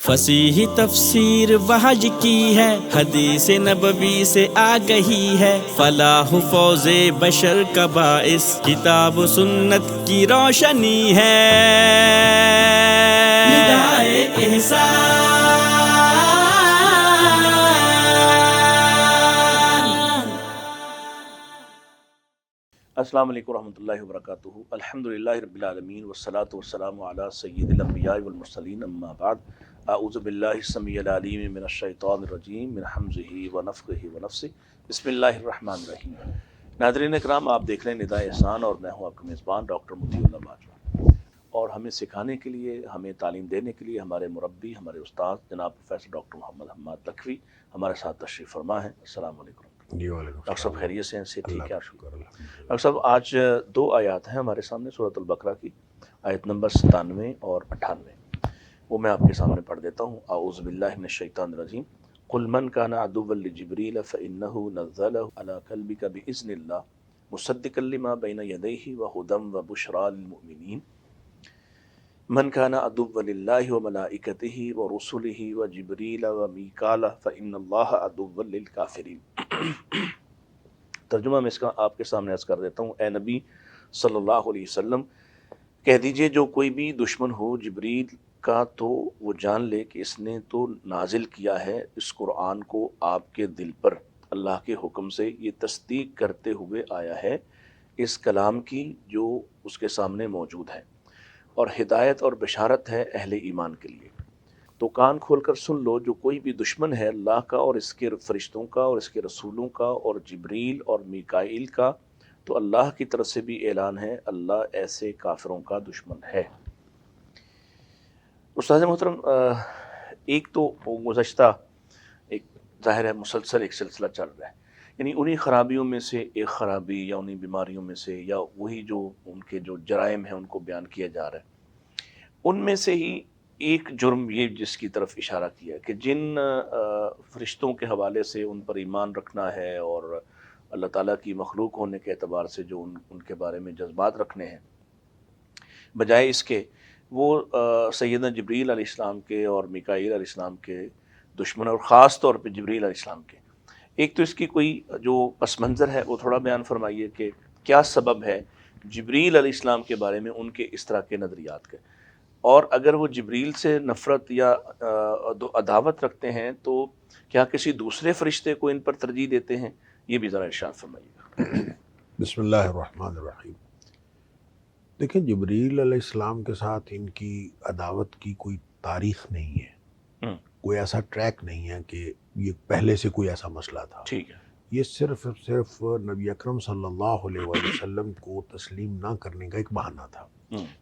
فصیح تفسیر وحی کی ہے، حدیث نبوی سے آگہی ہے، فلاح و فوز بشر کا باعث کتاب و سنت کی روشنی ہے، ندائے احسان۔ السلام علیکم ورحمۃ اللہ وبرکاتہ۔ الحمدللہ رب العالمین والصلاة والسلام علی سید الانبیاء والمرسلین، اما بعد، اعوذ باللہ السمیع العلیم من الشیطان الرجیم، من حمزہ ونفخہ ونفثہ، بسم اللہ الرحمن الرحیم۔ ناظرین اکرام، آپ دیکھ رہے ہیں ندائے احسان اور میں ہوں آپ کا میزبان ڈاکٹر مطیع اللہ باجوہ، اور ہمیں سکھانے کے لیے، ہمیں تعلیم دینے کے لیے ہمارے مربی، ہمارے استاد جناب پروفیسر ڈاکٹر محمد حماد لکھوی ہمارے ساتھ تشریف فرما ہیں۔ السلام علیکم جی وعلیکم ڈاکٹر صاحب، خیریت سے ہیں؟ سے ٹھیک ہے آپ؟ شکر اللہ۔ ڈاکٹر صاحب، آج دو آیات ہیں ہمارے سامنے سورۃ البقرہ کی، آیت نمبر 97 اور 98، وہ میں آپ کے سامنے پڑھ دیتا ہوں۔ اعوذ باللہ من الشیطان الرجیم، قل من کان عدوا لجبریل فإنہ نزلہ علی قلبک بإذن اللہ مصدقا لما بین یدیہ وہدی وبشریٰ للمؤمنین، من کان عدوا للہ وملائکتہ ورسلہ وجبریل ومیکال فإن اللہ عدو للکافرین۔ ترجمہ میں اس کا آپ کے سامنے عرض کر دیتا ہوں۔ اے نبی صلی اللہ علیہ وسلم، کہہ دیجئے جو کوئی بھی دشمن ہو جبریل کا تو وہ جان لے کہ اس نے تو نازل کیا ہے اس قرآن کو آپ کے دل پر، اللہ کے حکم سے، یہ تصدیق کرتے ہوئے آیا ہے اس کلام کی جو اس کے سامنے موجود ہے، اور ہدایت اور بشارت ہے اہل ایمان کے لیے۔ تو کان کھول کر سن لو، جو کوئی بھی دشمن ہے اللہ کا اور اس کے فرشتوں کا اور اس کے رسولوں کا اور جبریل اور میکائیل کا، تو اللہ کی طرف سے بھی اعلان ہے، اللہ ایسے کافروں کا دشمن ہے۔ استاد محترم، ایک تو گزشتہ ایک ظاہر ہے مسلسل ایک سلسلہ چل رہا ہے، یعنی انہی خرابیوں میں سے ایک خرابی یا انہی بیماریوں میں سے یا وہی جو ان کے جو جرائم ہیں ان کو بیان کیا جا رہا ہے۔ ان میں سے ہی ایک جرم یہ جس کی طرف اشارہ کیا کہ جن فرشتوں کے حوالے سے ان پر ایمان رکھنا ہے اور اللہ تعالیٰ کی مخلوق ہونے کے اعتبار سے جو ان کے بارے میں جذبات رکھنے ہیں، بجائے اس کے وہ سیدنا جبریل علیہ السلام کے اور میکائیل علیہ السلام کے دشمن، اور خاص طور پہ جبریل علیہ السلام کے۔ ایک تو اس کی کوئی جو پس منظر ہے وہ تھوڑا بیان فرمائیے کہ کیا سبب ہے جبریل علیہ السلام کے بارے میں ان کے اس طرح کے نظریات کے، اور اگر وہ جبریل سے نفرت یا عداوت رکھتے ہیں تو کیا کسی دوسرے فرشتے کو ان پر ترجیح دیتے ہیں؟ یہ بھی ذرا ارشاد فرمائیے گا۔ بسم اللہ الرحمن الرحیم۔ دیکھیں، جبریل علیہ السلام کے ساتھ ان کی عداوت کی کوئی تاریخ نہیں ہے، کوئی ایسا ٹریک نہیں ہے کہ یہ پہلے سے کوئی ایسا مسئلہ تھا۔ ٹھیک ہے۔ یہ صرف نبی اکرم صلی اللہ علیہ وسلم کو تسلیم نہ کرنے کا ایک بہانہ تھا۔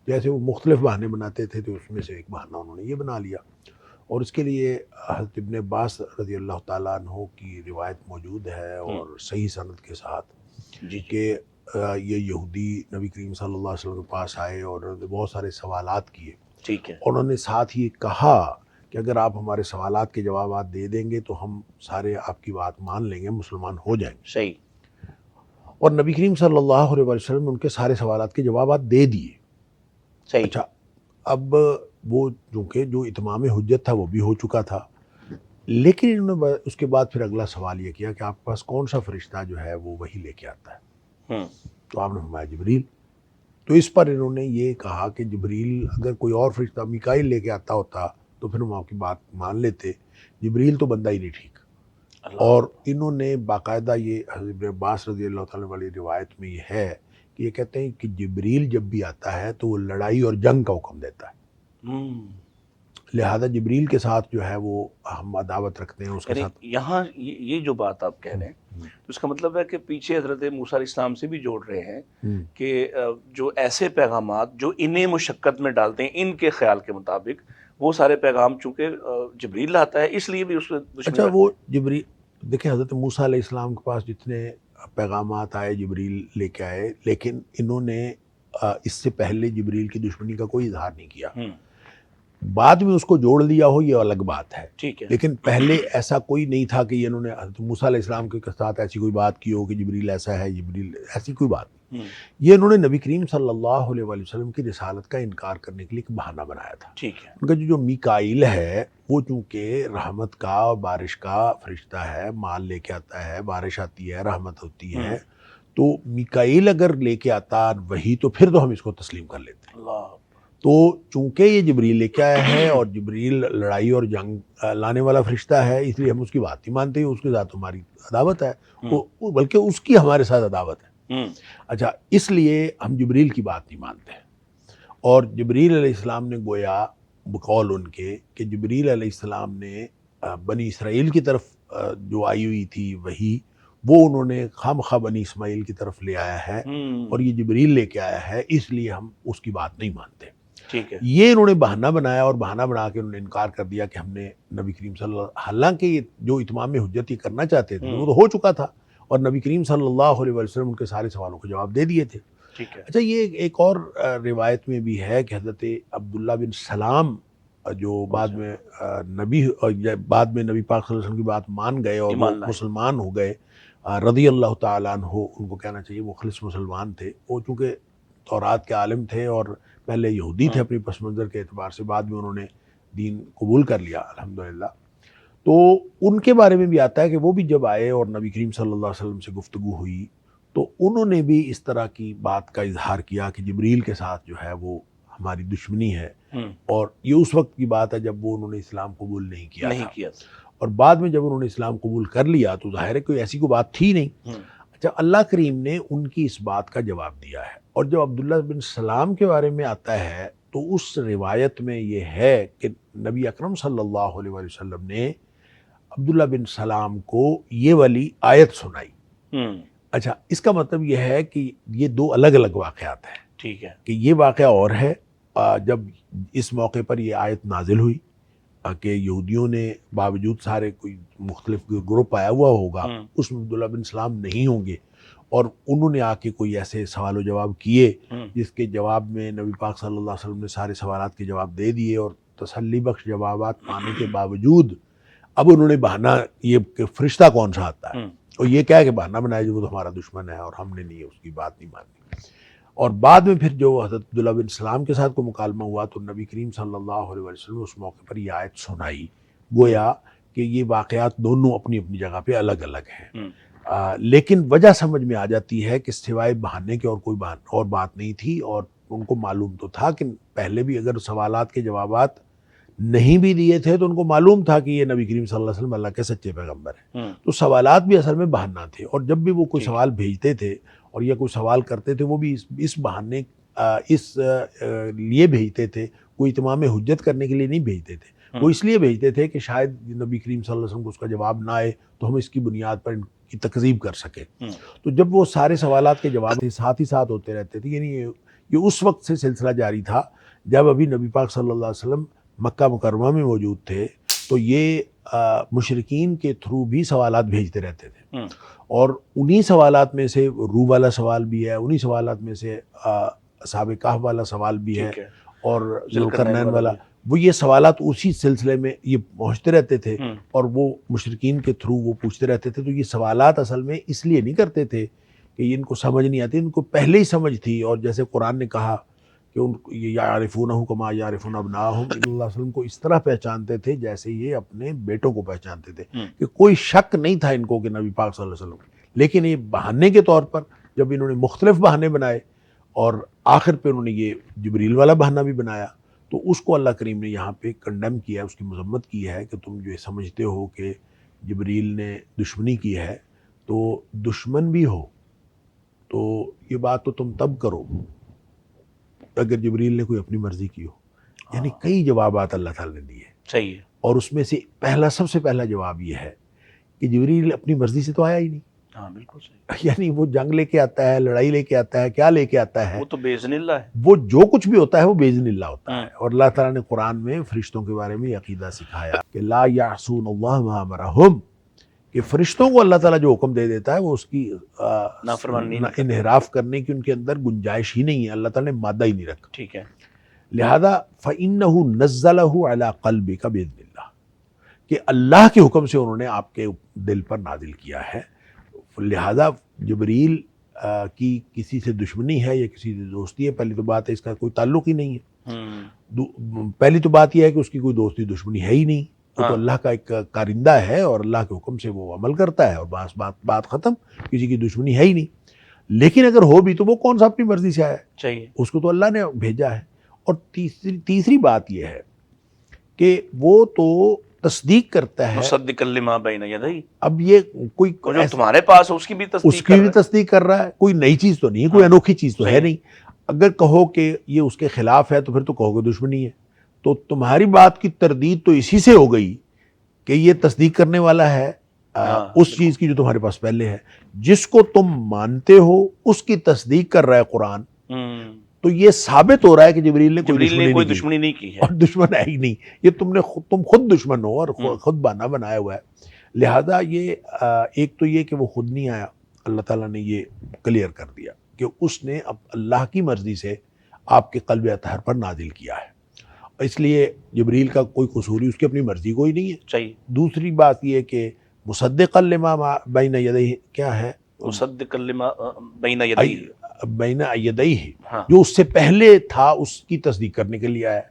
جیسے وہ مختلف بہانے بناتے تھے تو اس میں سے ایک بہانہ انہوں نے یہ بنا لیا، اور اس کے لیے حضرت ابن عباس رضی اللہ تعالیٰ عنہ کی روایت موجود ہے اور صحیح سند کے ساتھ کہ یہ یہودی نبی کریم صلی اللہ علیہ وسلم کے پاس آئے اور بہت سارے سوالات کیے۔ ٹھیک ہے۔ اور انہوں نے ساتھ یہ کہا کہ اگر آپ ہمارے سوالات کے جوابات دے دیں گے تو ہم سارے آپ کی بات مان لیں گے، مسلمان ہو جائیں گے۔ صحیح۔ اور نبی کریم صلی اللہ علیہ وسلم نے ان کے سارے سوالات کے جوابات دے دیے۔ صحیح۔ اچھا، اب وہ چونکہ جو اتمام حجت تھا وہ بھی ہو چکا تھا، لیکن انہوں نے اس کے بعد پھر اگلا سوال یہ کیا کہ آپ کے پاس کون سا فرشتہ جو ہے وہ وحی لے کے آتا ہے؟ تو آپ نے فرمایا جبریل۔ تو اس پر انہوں نے یہ کہا کہ جبریل، اگر کوئی اور فرشتہ میکائیل لے کے آتا ہوتا تو پھر ہم آپ کی بات مان لیتے، جبریل تو بندہ ہی نہیں ٹھیک۔ اور انہوں نے باقاعدہ یہ حضرت ابن عباس رضی اللہ تعالیٰ والی روایت میں یہ ہے کہ یہ کہتے ہیں کہ جبریل جب بھی آتا ہے تو وہ لڑائی اور جنگ کا حکم دیتا ہے، لہذا جبریل کے ساتھ جو ہے وہ ہم عداوت رکھتے ہیں اس کے ساتھ۔ یہاں یہ جو بات آپ کہہ رہے ہیں تو اس کا مطلب ہے کہ پیچھے حضرت موسیٰ علیہ السلام سے بھی جوڑ رہے ہیں کہ جو ایسے پیغامات جو انہیں مشقت میں ڈالتے ہیں ان کے خیال کے مطابق، وہ سارے پیغام چونکہ جبریل لاتا ہے اس لیے بھی اس دشمن۔ اچھا، وہ جبریل، دیکھیں حضرت موسیٰ علیہ السلام کے پاس جتنے پیغامات آئے جبریل لے کے آئے، لیکن انہوں نے اس سے پہلے جبریل کی دشمنی کا کوئی اظہار نہیں کیا۔ بعد میں اس کو جوڑ لیا ہو یہ الگ بات ہے، ٹھیک ہے، لیکن پہلے ایسا کوئی نہیں تھا کہ انہوں نے حضرت موسیٰ علیہ السلام کے ساتھ ایسی کوئی بات کی ہو کہ جبریل ایسا ہے، جبریل ایسی کوئی بات نہیں۔ یہ انہوں نے نبی کریم صلی اللہ علیہ وآلہ وسلم کی رسالت کا انکار کرنے کے لیے ایک بہانہ بنایا تھا۔ ٹھیک ہے، ان کا جو میکائیل ہے وہ چونکہ رحمت کا اور بارش کا فرشتہ ہے، مال لے کے آتا ہے، بارش آتی ہے، رحمت ہوتی ہے، تو میکائیل اگر لے کے آتا وہی تو پھر تو ہم اس کو تسلیم کر لیتے ہیں۔ اللہ، تو چونکہ یہ جبریل لے کے آیا ہے اور جبریل لڑائی اور جنگ لانے والا فرشتہ ہے، اس لیے ہم اس کی بات نہیں مانتے، اس کے ساتھ ہماری عداوت ہے، بلکہ اس کی ہمارے ساتھ عداوت ہے۔ اچھا، اس لیے ہم جبریل کی بات نہیں مانتے ہیں۔ اور جبریل علیہ السلام نے گویا بقول ان کے کہ جبریل علیہ السلام نے بنی اسرائیل کی طرف جو آئی ہوئی تھی وہی وہ انہوں نے خامخواہ بنی اسماعیل کی طرف لے آیا ہے، اور یہ جبریل لے کے آیا ہے، اس لیے ہم اس کی بات نہیں مانتے۔ ٹھیک ہے، یہ انہوں نے بہانہ بنایا، اور بہانہ بنا کے انہوں نے انکار کر دیا کہ ہم نے نبی کریم صلی اللہ، حالانکہ یہ جو اتمام حجت یہ کرنا چاہتے تھے وہ تو ہو چکا تھا، اور نبی کریم صلی اللہ علیہ وسلم ان کے سارے سوالوں کے جواب دے دیے تھے۔ ٹھیک ہے، اچھا، یہ ایک اور روایت میں بھی ہے کہ حضرت عبداللہ بن سلام جو بعد میں نبی بعد میں نبی پاک صلی اللہ علیہ وسلم کی بات مان گئے اور وہ مسلمان ہو گئے، رضی اللہ تعالیٰ عنہ ان کو کہنا چاہیے، مخلص مسلمان تھے وہ، چونکہ تورات کے عالم تھے اور پہلے یہودی تھے اپنی پس منظر کے اعتبار سے، بعد میں انہوں نے دین قبول کر لیا الحمدللہ۔ تو ان کے بارے میں بھی آتا ہے کہ وہ بھی جب آئے اور نبی کریم صلی اللہ علیہ وسلم سے گفتگو ہوئی تو انہوں نے بھی اس طرح کی بات کا اظہار کیا کہ جبریل کے ساتھ جو ہے وہ ہماری دشمنی ہے، اور یہ اس وقت کی بات ہے جب وہ انہوں نے اسلام قبول نہیں کیا تھا، اور بعد میں جب انہوں نے اسلام قبول کر لیا تو ظاہر ہے کوئی ایسی کوئی بات تھی نہیں۔ اچھا، اللہ کریم نے ان کی اس بات کا جواب دیا ہے، اور جب عبداللہ بن سلام کے بارے میں آتا ہے تو اس روایت میں یہ ہے کہ نبی اکرم صلی اللہ علیہ وآلہ وسلم نے عبداللہ بن سلام کو یہ والی آیت سنائی۔ اچھا، اس کا مطلب یہ ہے کہ یہ دو الگ الگ واقعات ہیں۔ ٹھیک ہے، کہ یہ واقعہ اور ہے جب اس موقع پر یہ آیت نازل ہوئی کہ یہودیوں نے باوجود سارے کوئی مختلف گروپ آیا ہوا ہوگا، اس میں عبداللہ بن سلام نہیں ہوں گے، اور انہوں نے آ کے کوئی ایسے سوال و جواب کیے جس کے جواب میں نبی پاک صلی اللہ علیہ وسلم نے سارے سوالات کے جواب دے دیے، اور تسلی بخش جوابات پانے کے باوجود اب انہوں نے بہانہ یہ کہ فرشتہ کون سا آتا ہے، اور یہ کیا کہ بہانہ بنایا جو وہ تو ہمارا دشمن ہے اور ہم نے نہیں اس کی بات نہیں مانی۔ اور بعد میں پھر جو حضرت عبداللہ بن سلام کے ساتھ کو مکالمہ ہوا تو نبی کریم صلی اللہ علیہ وسلم اس موقع پر یہ آیت سنائی، گویا کہ یہ واقعات دونوں اپنی اپنی جگہ پہ الگ الگ ہیں، لیکن وجہ سمجھ میں آ جاتی ہے کہ سوائے بہانے کے اور کوئی اور بات نہیں تھی، اور ان کو معلوم تو تھا کہ پہلے بھی اگر سوالات کے جوابات نہیں بھی دیے تھے تو ان کو معلوم تھا کہ یہ نبی کریم صلی اللہ علیہ وسلم اللہ کے سچے پیغمبر ہیں، تو سوالات بھی اصل میں بہانہ تھے، اور جب بھی وہ کوئی سوال بھیجتے تھے اور یہ کوئی سوال کرتے تھے وہ بھی اس بہانے اس لیے بھیجتے تھے، کوئی اتمام حجت کرنے کے لیے نہیں بھیجتے تھے، وہ اس لیے بھیجتے تھے کہ شاید نبی کریم صلی اللہ علیہ وسلم کو اس کا جواب نہ آئے تو ہم اس کی بنیاد پر ان کی تکذیب کر سکیں۔ تو جب وہ سارے سوالات کے جواب ساتھ ہی ساتھ ہوتے رہتے تھے، یعنی یہ اس وقت سے سلسلہ جاری تھا جب ابھی نبی پاک صلی اللہ علیہ وسلم مکہ مکرمہ میں موجود تھے، تو یہ مشرکین کے تھرو بھی سوالات بھیجتے رہتے تھے، اور انہی سوالات میں سے روح والا سوال بھی ہے، انہی سوالات میں سے اصحاب کہف والا سوال بھی ہے، اور ذوالقرنین والا، وہ یہ سوالات اسی سلسلے میں یہ پہنچتے رہتے تھے، اور وہ مشرکین کے تھرو وہ پوچھتے رہتے تھے۔ تو یہ سوالات اصل میں اس لیے نہیں کرتے تھے کہ ان کو سمجھ نہیں آتی، ان کو پہلے ہی سمجھ تھی، اور جیسے قرآن نے کہا کہ یعرفونہ کما یعرفون ابناءہم، اللہ علیہ وسلم کو اس طرح پہچانتے تھے جیسے یہ اپنے بیٹوں کو پہچانتے تھے، کہ کوئی شک نہیں تھا ان کو کہ نبی پاک صلی اللہ علیہ وسلم، لیکن یہ بہانے کے طور پر جب انہوں نے مختلف بہانے بنائے اور آخر پہ انہوں نے یہ جبریل والا بہانہ بھی بنایا، تو اس کو اللہ کریم نے یہاں پہ کنڈیم کیا ہے، اس کی مذمت کی ہے کہ تم جو سمجھتے ہو کہ جبریل نے دشمنی کی ہے، تو دشمن بھی ہو تو یہ بات تو تم تب کرو اگر جبریل نے کوئی اپنی مرضی کی ہو۔ یعنی کئی جوابات اللہ تعالیٰ نے دیے، صحیح ہے، اور اس میں سے سب سے پہلا جواب یہ ہے کہ جبریل اپنی مرضی سے تو آیا ہی نہیں۔ ہاں بالکل صحیح، یعنی وہ جنگ لے کے آتا ہے، لڑائی لے کے آتا ہے، کیا لے کے آتا ہے، وہ تو باذن اللہ ہے، وہ جو کچھ بھی ہوتا ہے وہ باذن اللہ ہوتا ہے۔ اور اللہ تعالیٰ نے قرآن میں فرشتوں کے بارے میں عقیدہ سکھایا کہ لا یعصون اللہ ما امرہم، کہ فرشتوں کو اللہ تعالیٰ جو حکم دے دیتا ہے وہ اس کی نافرمانی انحراف کرنے کی ان کے اندر گنجائش ہی نہیں ہے، اللہ تعالیٰ نے مادہ ہی نہیں رکھا۔ ٹھیک ہے، لہذا فَإِنَّهُ نَزَّلَهُ عَلَى قَلْبِكَ بِإِذْنِ اللَّهِ کہ اللہ کے حکم سے انہوں نے آپ کے دل پر نازل کیا ہے. لہذا جبریل کی کسی سے دشمنی ہے یا کسی سے دوستی ہے، پہلی تو بات ہے اس کا کوئی تعلق ہی نہیں ہے. پہلی تو بات یہ ہے کہ اس کی کوئی دوستی دشمنی ہے ہی نہیں، وہ تو اللہ کا ایک کارندہ ہے اور اللہ کے حکم سے وہ عمل کرتا ہے، اور بات ختم، کسی کی دشمنی ہے ہی نہیں. لیکن اگر ہو بھی تو وہ کون سا اپنی مرضی سے آیا ہے، چاہیے اس کو تو اللہ نے بھیجا ہے. اور تیسری بات یہ ہے کہ وہ تو تصدیق کرتا ہے. مصدقا لما بین یدیہ، اب یہ کوئی جو تمہارے پاس ہے اس کی بھی تصدیق اس کی بھی تصدیق کر رہا ہے، کوئی نئی چیز تو نہیں ہے، کوئی انوکھی چیز تو ہے نہیں. اگر کہو کہ یہ اس کے خلاف ہے تو پھر تو کہو گے دشمنی ہے. تو تمہاری بات کی تردید تو اسی سے ہو گئی کہ یہ تصدیق کرنے والا ہے اس چیز کی جو تمہارے پاس پہلے ہے. جس کو تم مانتے ہو اس کی تصدیق کر رہا ہے قرآن، تو یہ ثابت ہو رہا ہے کہ جبریل نے کوئی دشمنی نہیں کی ہے، اور دشمن ہے ہی نہیں. یہ تم خود دشمن ہو اور خود بہانہ بنایا ہوا ہے. لہذا یہ ایک تو یہ کہ وہ خود نہیں آیا، اللہ تعالیٰ نے یہ کلیئر کر دیا کہ اس نے اب اللہ کی مرضی سے آپ کے قلب اطہر پر نازل کیا ہے، اس لیے جبریل کا کوئی قصور، اس کی اپنی مرضی کوئی نہیں ہے. چاہیے. دوسری بات یہ کہ مصدقا لما بین یدیہ کیا ہے، مصدقا لما بین یدیہ، بین یدیہ جو اس سے پہلے تھا اس کی تصدیق کرنے کے لیے آیا.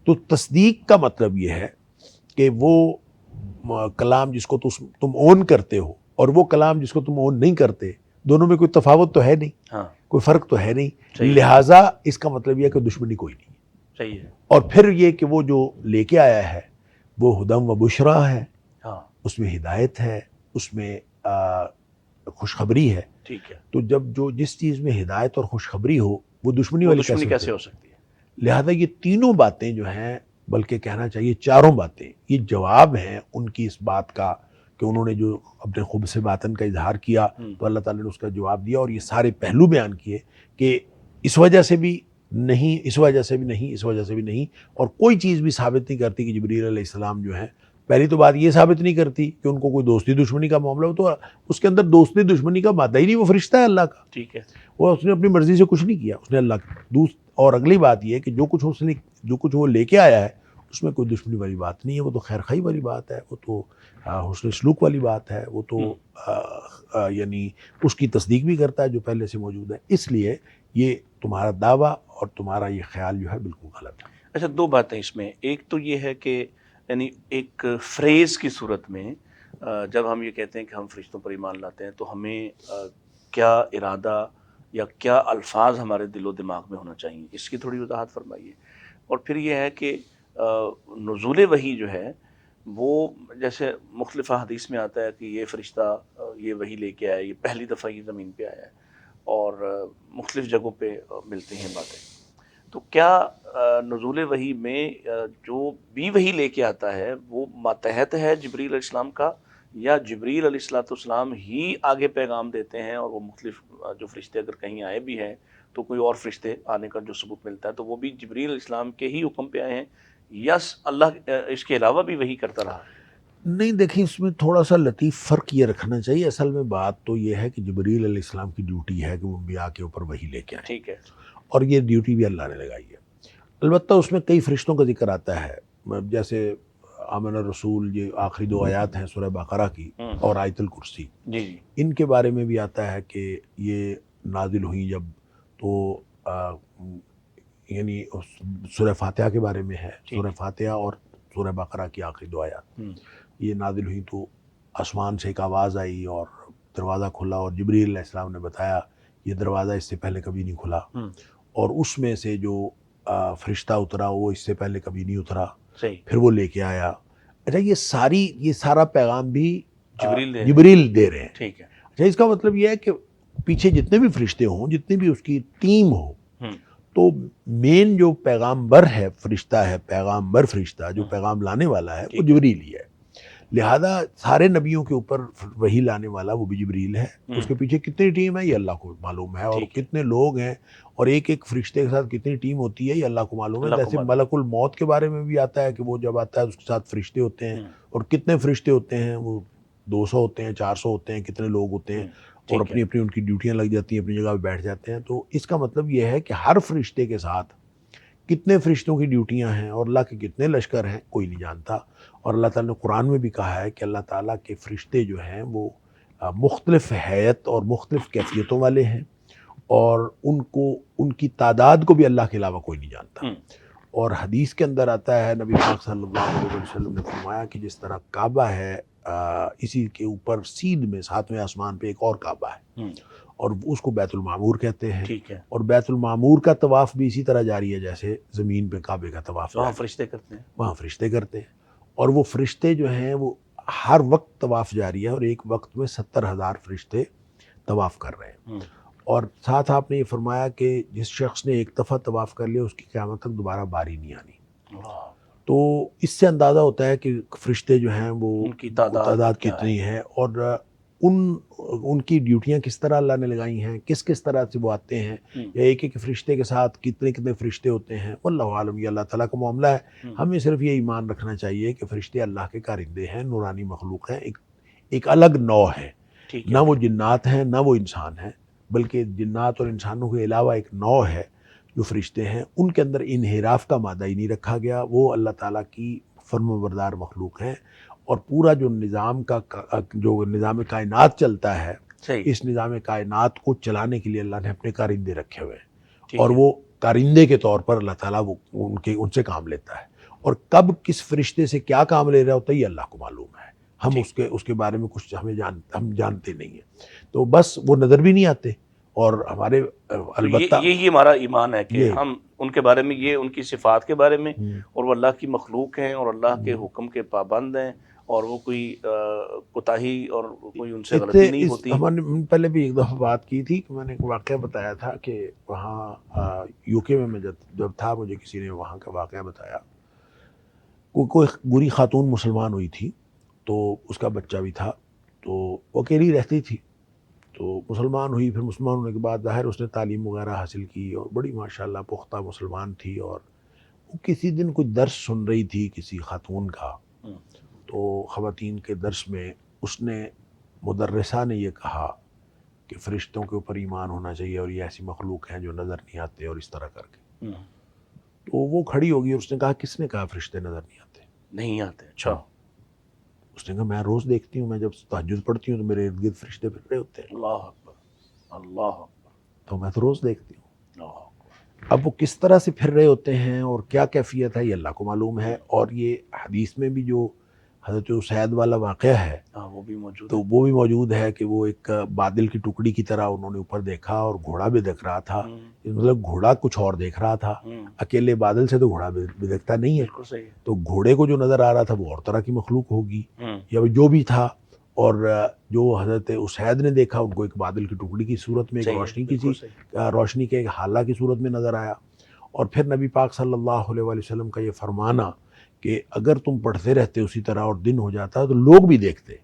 تو تصدیق کا مطلب یہ ہے کہ وہ کلام جس کو تم اون کرتے ہو اور وہ کلام جس کو تم اون نہیں کرتے، دونوں میں کوئی تفاوت تو ہے نہیں، کوئی فرق تو ہے نہیں. لہٰذا اس کا مطلب یہ ہے کہ دشمنی کوئی نہیں. صحیح ہے. اور پھر یہ کہ وہ جو لے کے آیا ہے وہ ہدم و بشرا ہے، اس میں ہدایت ہے، اس میں خوشخبری ہے. ٹھیک ہے. تو جس چیز میں ہدایت اور خوشخبری ہو وہ دشمنی والی کیسے ہو سکتی ہے؟ لہذا یہ تینوں باتیں جو ہیں، بلکہ کہنا چاہیے چاروں باتیں، یہ جواب ہیں ان کی اس بات کا کہ انہوں نے جو اپنے خبث باطن کا اظہار کیا تو اللہ تعالیٰ نے اس کا جواب دیا. اور یہ سارے پہلو بیان کیے کہ اس وجہ سے بھی نہیں، اس وجہ سے بھی نہیں، اس وجہ سے بھی نہیں. اور کوئی چیز بھی ثابت نہیں کرتی کہ جبریل علیہ السلام جو ہیں، پہلی تو بات یہ ثابت نہیں کرتی کہ ان کو کوئی دوستی دشمنی کا معاملہ ہو، تو اس کے اندر دوستی دشمنی کا مادہ ہی نہیں، وہ فرشتہ ہے اللہ کا. ٹھیک ہے. وہ اس نے اپنی مرضی سے کچھ نہیں کیا، اس نے اللہ کا اور اگلی بات یہ ہے کہ جو کچھ وہ لے کے آیا ہے اس میں کوئی دشمنی والی بات نہیں ہے، وہ تو خیر خواہی والی بات ہے، وہ تو حسن سلوک والی بات ہے، وہ تو یعنی اس کی تصدیق بھی کرتا ہے جو پہلے سے موجود ہے. اس لیے یہ تمہارا دعویٰ اور تمہارا یہ خیال جو ہے بالکل غلط ہے. اچھا، دو باتیں اس میں. ایک تو یہ ہے کہ یعنی ایک فریز کی صورت میں جب ہم یہ کہتے ہیں کہ ہم فرشتوں پر ایمان لاتے ہیں تو ہمیں کیا ارادہ یا کیا الفاظ ہمارے دل و دماغ میں ہونا چاہیے، اس کی تھوڑی وضاحت فرمائیے. اور پھر یہ ہے کہ نزول وحی جو ہے وہ جیسے مختلف حدیث میں آتا ہے کہ یہ فرشتہ یہ وحی لے کے آیا، یہ پہلی دفعہ یہ زمین پہ آیا ہے، اور مختلف جگہوں پہ ملتی ہیں باتیں. تو کیا نزول وحی میں جو بھی وحی لے کے آتا ہے وہ ماتحت ہے جبریل علیہ السلام کا، یا جبریل علیہ السلام ہی آگے پیغام دیتے ہیں، اور وہ مختلف جو فرشتے اگر کہیں آئے بھی ہیں تو کوئی اور فرشتے آنے کا جو ثبوت ملتا ہے تو وہ بھی جبریل علیہ السلام کے ہی حکم پہ آئے ہیں، یا اللہ اس کے علاوہ بھی وحی کرتا رہا؟ نہیں، دیکھیں اس میں تھوڑا سا لطیف فرق یہ رکھنا چاہیے. اصل میں بات تو یہ ہے کہ جبریل علیہ السلام کی ڈیوٹی ہے کہ وہ انبیاء کے اوپر وحی لے کے آئیں. ٹھیک ہے. اور یہ ڈیوٹی بھی اللہ نے لگائی ہے. البتہ اس میں کئی فرشتوں کا ذکر آتا ہے، جیسے آمن الرسول، یہ آخری 2 آیات ہیں سورہ بقرہ کی، اور آیت الکرسی، ان کے بارے میں بھی آتا ہے کہ یہ نازل ہوئی جب، تو یعنی سورہ فاتحہ کے بارے میں ہے. سورہ فاتحہ اور سورہ بقرہ کی آخری 2 آیات یہ نازل ہوئی تو آسمان سے ایک آواز آئی اور دروازہ کھلا، اور جبریل علیہ السلام نے بتایا یہ دروازہ اس سے پہلے کبھی نہیں کھلا، اور اس میں سے جو فرشتہ اترا وہ اس سے پہلے کبھی نہیں اترا، پھر وہ لے کے آیا. اچھا، یہ سارا پیغام بھی جبریل دے رہے ہیں. ٹھیک ہے. اچھا، اس کا مطلب یہ ہے کہ پیچھے جتنے بھی فرشتے ہوں، جتنی بھی اس کی ٹیم ہو، تو مین جو پیغامبر ہے، فرشتہ ہے، پیغامبر فرشتہ جو پیغام لانے والا ہے وہ جبریل ہی ہے. لہذا سارے نبیوں کے اوپر وحی لانے والا وہ بھی جبریل ہے. اس کے پیچھے کتنی ٹیم ہے یہ اللہ کو معلوم ہے، اور کتنے لوگ ہیں اور ایک ایک فرشتے کے ساتھ کتنی ٹیم ہوتی ہے یہ اللہ کو معلوم ہے. جیسے ملک الموت کے بارے میں بھی آتا ہے کہ وہ جب آتا ہے اس کے ساتھ فرشتے ہوتے ہیں، اور کتنے فرشتے ہوتے ہیں، وہ 200 ہوتے ہیں، 400 ہوتے ہیں، کتنے لوگ ہوتے ہیں، اور اپنی اپنی ان کی ڈیوٹیاں لگ جاتی ہیں، اپنی جگہ پہ بیٹھ جاتے ہیں. تو اس کا مطلب یہ ہے کہ ہر فرشتے کے ساتھ کتنے فرشتوں کی ڈیوٹیاں ہیں اور اللہ کے کتنے لشکر ہیں کوئی نہیں جانتا. اور اللہ تعالیٰ نے قرآن میں بھی کہا ہے کہ اللہ تعالیٰ کے فرشتے جو ہیں وہ مختلف حیت اور مختلف کیفیتوں والے ہیں، اور ان کی تعداد کو بھی اللہ کے علاوہ کوئی نہیں جانتا. اور حدیث کے اندر آتا ہے، نبی پاک صلی اللہ علیہ وسلم نے فرمایا کہ جس طرح کعبہ ہے، اسی کے اوپر سیدھ میں 7ویں آسمان پہ ایک اور کعبہ ہے، اور اس کو بیت المعمور کہتے ہیں. ٹھیک ہے. اور بیت المعمور کا طواف بھی اسی طرح جاری ہے جیسے زمین پہ کعبے کا طواف وہاں جاری ہے. فرشتے کرتے ہیں. وہاں فرشتے کرتے ہیں، اور وہ فرشتے جو ہیں وہ ہر وقت طواف جاری ہے، اور ایک وقت میں 70,000 فرشتے طواف کر رہے ہیں. اور ساتھ آپ نے یہ فرمایا کہ جس شخص نے ایک دفعہ طواف کر لیا اس کی قیامت تک دوبارہ باری نہیں آنی. تو اس سے اندازہ ہوتا ہے کہ فرشتے جو ہیں وہ ان کی تعداد کتنی ہے، اور ان کی ڈیوٹیاں کس طرح اللہ نے لگائی ہیں، کس طرح سے وہ آتے ہیں، یا ایک ایک فرشتے کے ساتھ کتنے فرشتے ہوتے ہیں. واللہ عالم، یہ اللہ تعالیٰ کا معاملہ ہے. ہمیں صرف یہ ایمان رکھنا چاہیے کہ فرشتے اللہ کے کارندے ہیں، نورانی مخلوق ہیں، ایک الگ نوع ہے. نہ وہ جنات ہیں نہ وہ انسان ہیں، بلکہ جنات اور انسانوں کے علاوہ ایک نوع ہے جو فرشتے ہیں. ان کے اندر انحراف کا مادہ ہی نہیں رکھا گیا. وہ اللہ تعالیٰ کی فرمانبردار مخلوق ہیں، اور پورا جو نظام کائنات چلتا ہے، اس نظام کائنات کو چلانے کے لیے اللہ نے اپنے کارندے رکھے ہوئے ہیں، اور وہ کارندے کے طور پر اللہ تعالیٰ ان سے کام لیتا ہے. اور کب کس فرشتے سے کیا کام لے رہا ہوتا ہے یہ اللہ کو معلوم ہے. ہم اس کے بارے میں کچھ ہم جانتے نہیں ہیں. تو بس وہ نظر بھی نہیں آتے، اور ہمارے البتہ یہی ہمارا ایمان ہے کہ ہم ان کے بارے میں، یہ ان کی صفات کے بارے میں، اور وہ اللہ کی مخلوق ہیں اور اللہ کے حکم کے پابند ہیں، اور وہ کوئی کوتاہی اور کوئی ان سے غلطی نہیں ہوتی. ہم نے پہلے بھی ایک دفعہ بات کی تھی کہ میں نے ایک واقعہ بتایا تھا کہ وہاں یو کے میں جب تھا، مجھے کسی نے وہاں کا واقعہ بتایا. کوئی بری خاتون مسلمان ہوئی تھی، تو اس کا بچہ بھی تھا، تو وہ اکیلی رہتی تھی. تو مسلمان ہوئی، پھر مسلمان ہونے کے بعد ظاہر اس نے تعلیم وغیرہ حاصل کی، اور بڑی ماشاءاللہ پختہ مسلمان تھی. اور وہ کسی دن کچھ درس سن رہی تھی کسی خاتون کا، تو خواتین کے درس میں اس نے، مدرسہ نے یہ کہا کہ فرشتوں کے اوپر ایمان ہونا چاہیے، اور یہ ایسی مخلوق ہیں جو نظر نہیں آتے، اور اس طرح کر کے. تو وہ کھڑی ہوگی اور اس نے کہا کس نے کہا فرشتے نظر نہیں آتے؟ اچھا. اس نے کہا میں روز دیکھتی ہوں، میں جب تہجد پڑھتی ہوں تو میرے ارد گرد فرشتے پھر رہے ہوتے ہیں. اللہ اکبر، اللہ اکبر. تو میں تو روز دیکھتی ہوں. اللہ اکبر. اب وہ کس طرح سے پھر رہے ہوتے ہیں اور کیا کیفیت ہے یہ اللہ کو معلوم ہے. اور یہ حدیث میں بھی جو حضرت اسید والا واقعہ ہے وہ بھی موجود تو وہ بھی موجود ہے کہ وہ ایک بادل کی ٹکڑی کی طرح انہوں نے اوپر دیکھا، اور گھوڑا بھی دیکھ رہا تھا. مطلب گھوڑا کچھ اور دیکھ رہا تھا، اکیلے بادل سے تو گھوڑا بھی دیکھتا نہیں ہے. تو گھوڑے کو جو نظر آ رہا تھا وہ اور طرح کی مخلوق ہوگی یا جو بھی تھا. اور جو حضرت اسید نے دیکھا ان کو ایک بادل کی ٹکڑی کی صورت میں، ایک روشنی کے ایک حالہ کی صورت میں نظر آیا. اور پھر نبی پاک صلی اللہ علیہ وآلہ وسلم کا یہ فرمانا کہ اگر تم پڑھتے رہتے اسی طرح اور دن ہو جاتا تو لوگ بھی دیکھتے.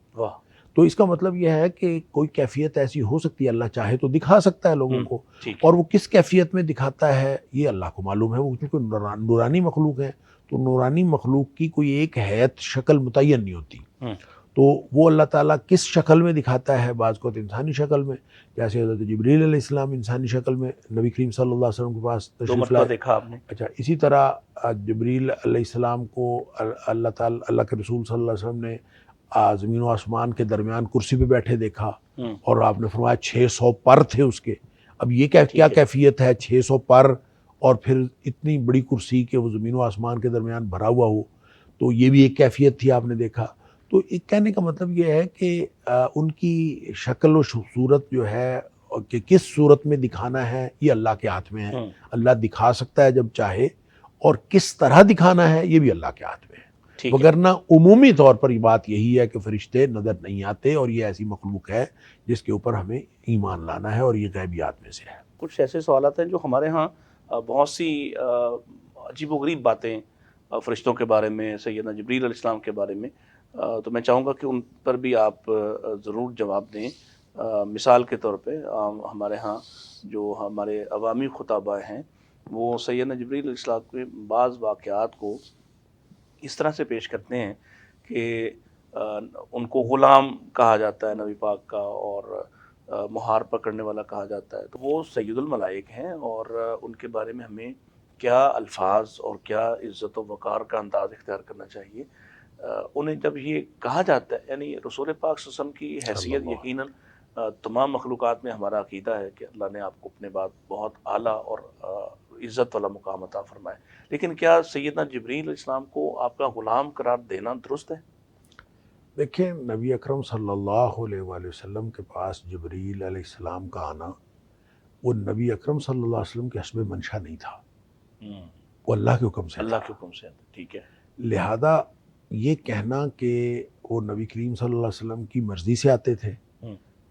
تو اس کا مطلب یہ ہے کہ کوئی کیفیت ایسی ہو سکتی ہے، اللہ چاہے تو دکھا سکتا ہے لوگوں کو، اور وہ کس کیفیت میں دکھاتا ہے یہ اللہ کو معلوم ہے. وہ کیونکہ نورانی مخلوق ہے، تو نورانی مخلوق کی کوئی ایک حیت شکل متعین نہیں ہوتی. تو وہ اللہ تعالیٰ کس شکل میں دکھاتا ہے، بعض کو انسانی شکل میں، جیسے حضرت جبریل علیہ السلام انسانی شکل میں نبی کریم صلی اللہ علیہ وسلم کے پاس تشریف لائے. دیکھا آپ نے. اچھا، اسی طرح جبریل علیہ السلام کو اللہ کے رسول صلی اللہ علیہ وسلم نے زمین و آسمان کے درمیان کرسی پہ بیٹھے دیکھا، اور آپ نے فرمایا 600 پر تھے اس کے. اب یہ کیا کیفیت ہے 600 پر، اور پھر اتنی بڑی کرسی کہ وہ زمین و آسمان کے درمیان بھرا ہوا ہو، تو یہ بھی ایک کیفیت تھی آپ نے دیکھا. تو ایک کہنے کا مطلب یہ ہے کہ ان کی شکل و صورت جو ہے کہ کس صورت میں دکھانا ہے یہ اللہ کے ہاتھ میں ہے. اللہ دکھا سکتا ہے جب چاہے، اور کس طرح دکھانا ہے یہ بھی اللہ کے ہاتھ میں ہے. وگرنہ عمومی طور پر یہ بات یہی ہے کہ فرشتے نظر نہیں آتے، اور یہ ایسی مخلوق ہے جس کے اوپر ہمیں ایمان لانا ہے، اور یہ غیبیات میں سے ہے. کچھ ایسے سوالات ہیں جو ہمارے ہاں بہت سی عجیب و غریب باتیں فرشتوں کے بارے میں، سیدنا جبریل علیہ السلام کے بارے میں، تو میں چاہوں گا کہ ان پر بھی آپ ضرور جواب دیں. مثال کے طور پہ ہمارے ہاں جو ہمارے عوامی خطابہ ہیں وہ سیدنا جبریل علیہ السلام کے بعض واقعات کو اس طرح سے پیش کرتے ہیں کہ ان کو غلام کہا جاتا ہے نبی پاک کا، اور مہار پکڑنے والا کہا جاتا ہے. تو وہ سید الملائک ہیں، اور ان کے بارے میں ہمیں کیا الفاظ اور کیا عزت و وقار کا انداز اختیار کرنا چاہیے انہیں جب یہ کہا جاتا ہے. یعنی رسول پاک صلی اللہ علیہ وسلم کی حیثیت یقیناً تمام مخلوقات میں ہمارا عقیدہ ہے کہ اللہ نے آپ کو اپنے بعد بہت اعلیٰ اور عزت والا مقام عطا فرمائے، لیکن کیا سیدنا جبریل علیہ السلام کو آپ کا غلام قرار دینا درست ہے؟ دیکھیں، نبی اکرم صلی اللہ علیہ وآلہ وسلم کے پاس جبریل علیہ السلام کا آنا وہ نبی اکرم صلی اللہ علیہ وسلم کے حسب منشا نہیں تھا، وہ اللہ کے حکم سے اللہ تھا. کے حکم سے. ٹھیک ہے. لہذا یہ کہنا کہ وہ نبی کریم صلی اللہ علیہ وسلم کی مرضی سے آتے تھے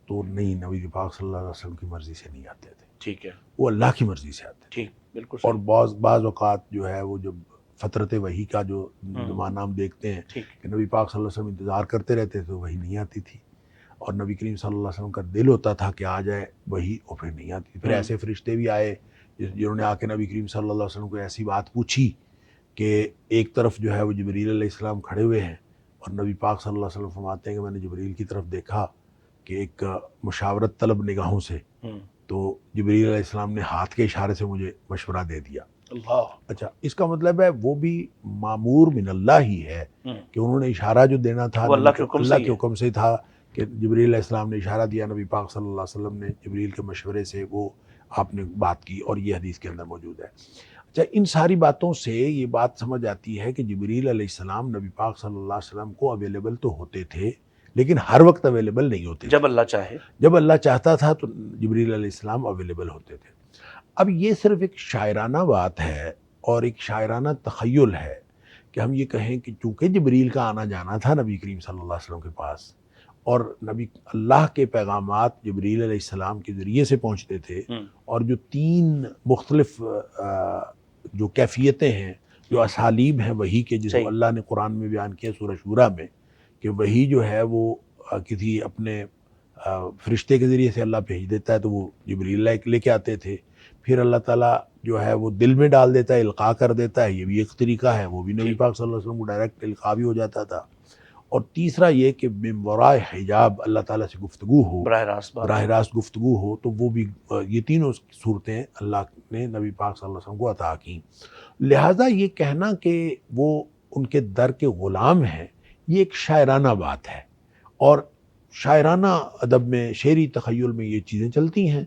تو نہیں، نبی پاک صلی اللہ علیہ وسلم کی مرضی سے نہیں آتے تھے. ٹھیک ہے. وہ اللہ کی مرضی سے آتے تھے. ٹھیک، بالکل. اور بعض اوقات جو ہے وہ جب فترت وحی کا جو زمانہ ہم دیکھتے ہیں کہ نبی پاک صلی اللہ علیہ وسلم انتظار کرتے رہتے تھے تو وحی نہیں آتی تھی، اور نبی کریم صلی اللہ علیہ وسلم کا دل ہوتا تھا کہ آ جائے وحی، اور پھر نہیں آتی. پھر ایسے فرشتے بھی آئے جنہوں نے آ کے نبی کریم صلی اللہ علیہ وسلم کو ایسی بات پوچھی کہ ایک طرف جو ہے وہ جبریل علیہ السلام کھڑے ہوئے ہیں اور نبی پاک صلی اللہ علیہ وسلم فرماتے ہیں کہ میں نے جبریل کی طرف دیکھا کہ ایک مشاورت طلب نگاہوں سے، تو جبریل علیہ السلام نے ہاتھ کے اشارے سے مجھے مشورہ دے دیا. اللہ. اچھا، اس کا مطلب ہے وہ بھی معمور من اللہ ہی ہے کہ انہوں نے اشارہ جو دینا تھا وہ اللہ کے حکم سے تھا کہ جبریل علیہ السلام نے اشارہ دیا، نبی پاک صلی اللہ علیہ وسلم نے جبریل کے مشورے سے وہ آپ نے بات کی، اور یہ حدیث کے اندر موجود ہے. اچھا، ان ساری باتوں سے یہ بات سمجھ آتی ہے کہ جبریل علیہ السلام نبی پاک صلی اللہ علیہ وسلم کو اویلیبل تو ہوتے تھے لیکن ہر وقت اویلیبل نہیں ہوتے. جب اللہ چاہے، جب اللہ چاہتا تھا تو جبریل علیہ السلام اویلیبل ہوتے تھے. اب یہ صرف ایک شاعرانہ بات ہے اور ایک شاعرانہ تخیل ہے کہ ہم یہ کہیں کہ چونکہ جبریل کا آنا جانا تھا نبی کریم صلی اللہ علیہ وسلم کے پاس، اور اللہ کے پیغامات جبریل علیہ السلام کے ذریعے سے پہنچتے تھے، اور جو 3 مختلف جو کیفیتیں ہیں، جو اسالیب ہیں وحی کے، جس کو اللہ نے قرآن میں بیان کیا سورہ شورا میں، کہ وحی جو ہے وہ کسی اپنے فرشتے کے ذریعے سے اللہ بھیج دیتا ہے تو وہ جبریل لے کے آتے تھے، پھر اللہ تعالیٰ جو ہے وہ دل میں ڈال دیتا ہے، القاء کر دیتا ہے، یہ بھی ایک طریقہ ہے، وہ بھی نبی پاک صلی اللہ علیہ وسلم کو ڈائریکٹ القاء بھی ہو جاتا تھا. اور تیسرا یہ کہ من وراء حجاب اللہ تعالیٰ سے گفتگو ہو، براہ راست گفتگو ہو، تو وہ بھی یہ تینوں صورتیں اللہ نے نبی پاک صلی اللہ علیہ وسلم کو عطا کیں. لہٰذا یہ کہنا کہ وہ ان کے در کے غلام ہیں، یہ ایک شاعرانہ بات ہے، اور شاعرانہ ادب میں، شعری تخیل میں یہ چیزیں چلتی ہیں.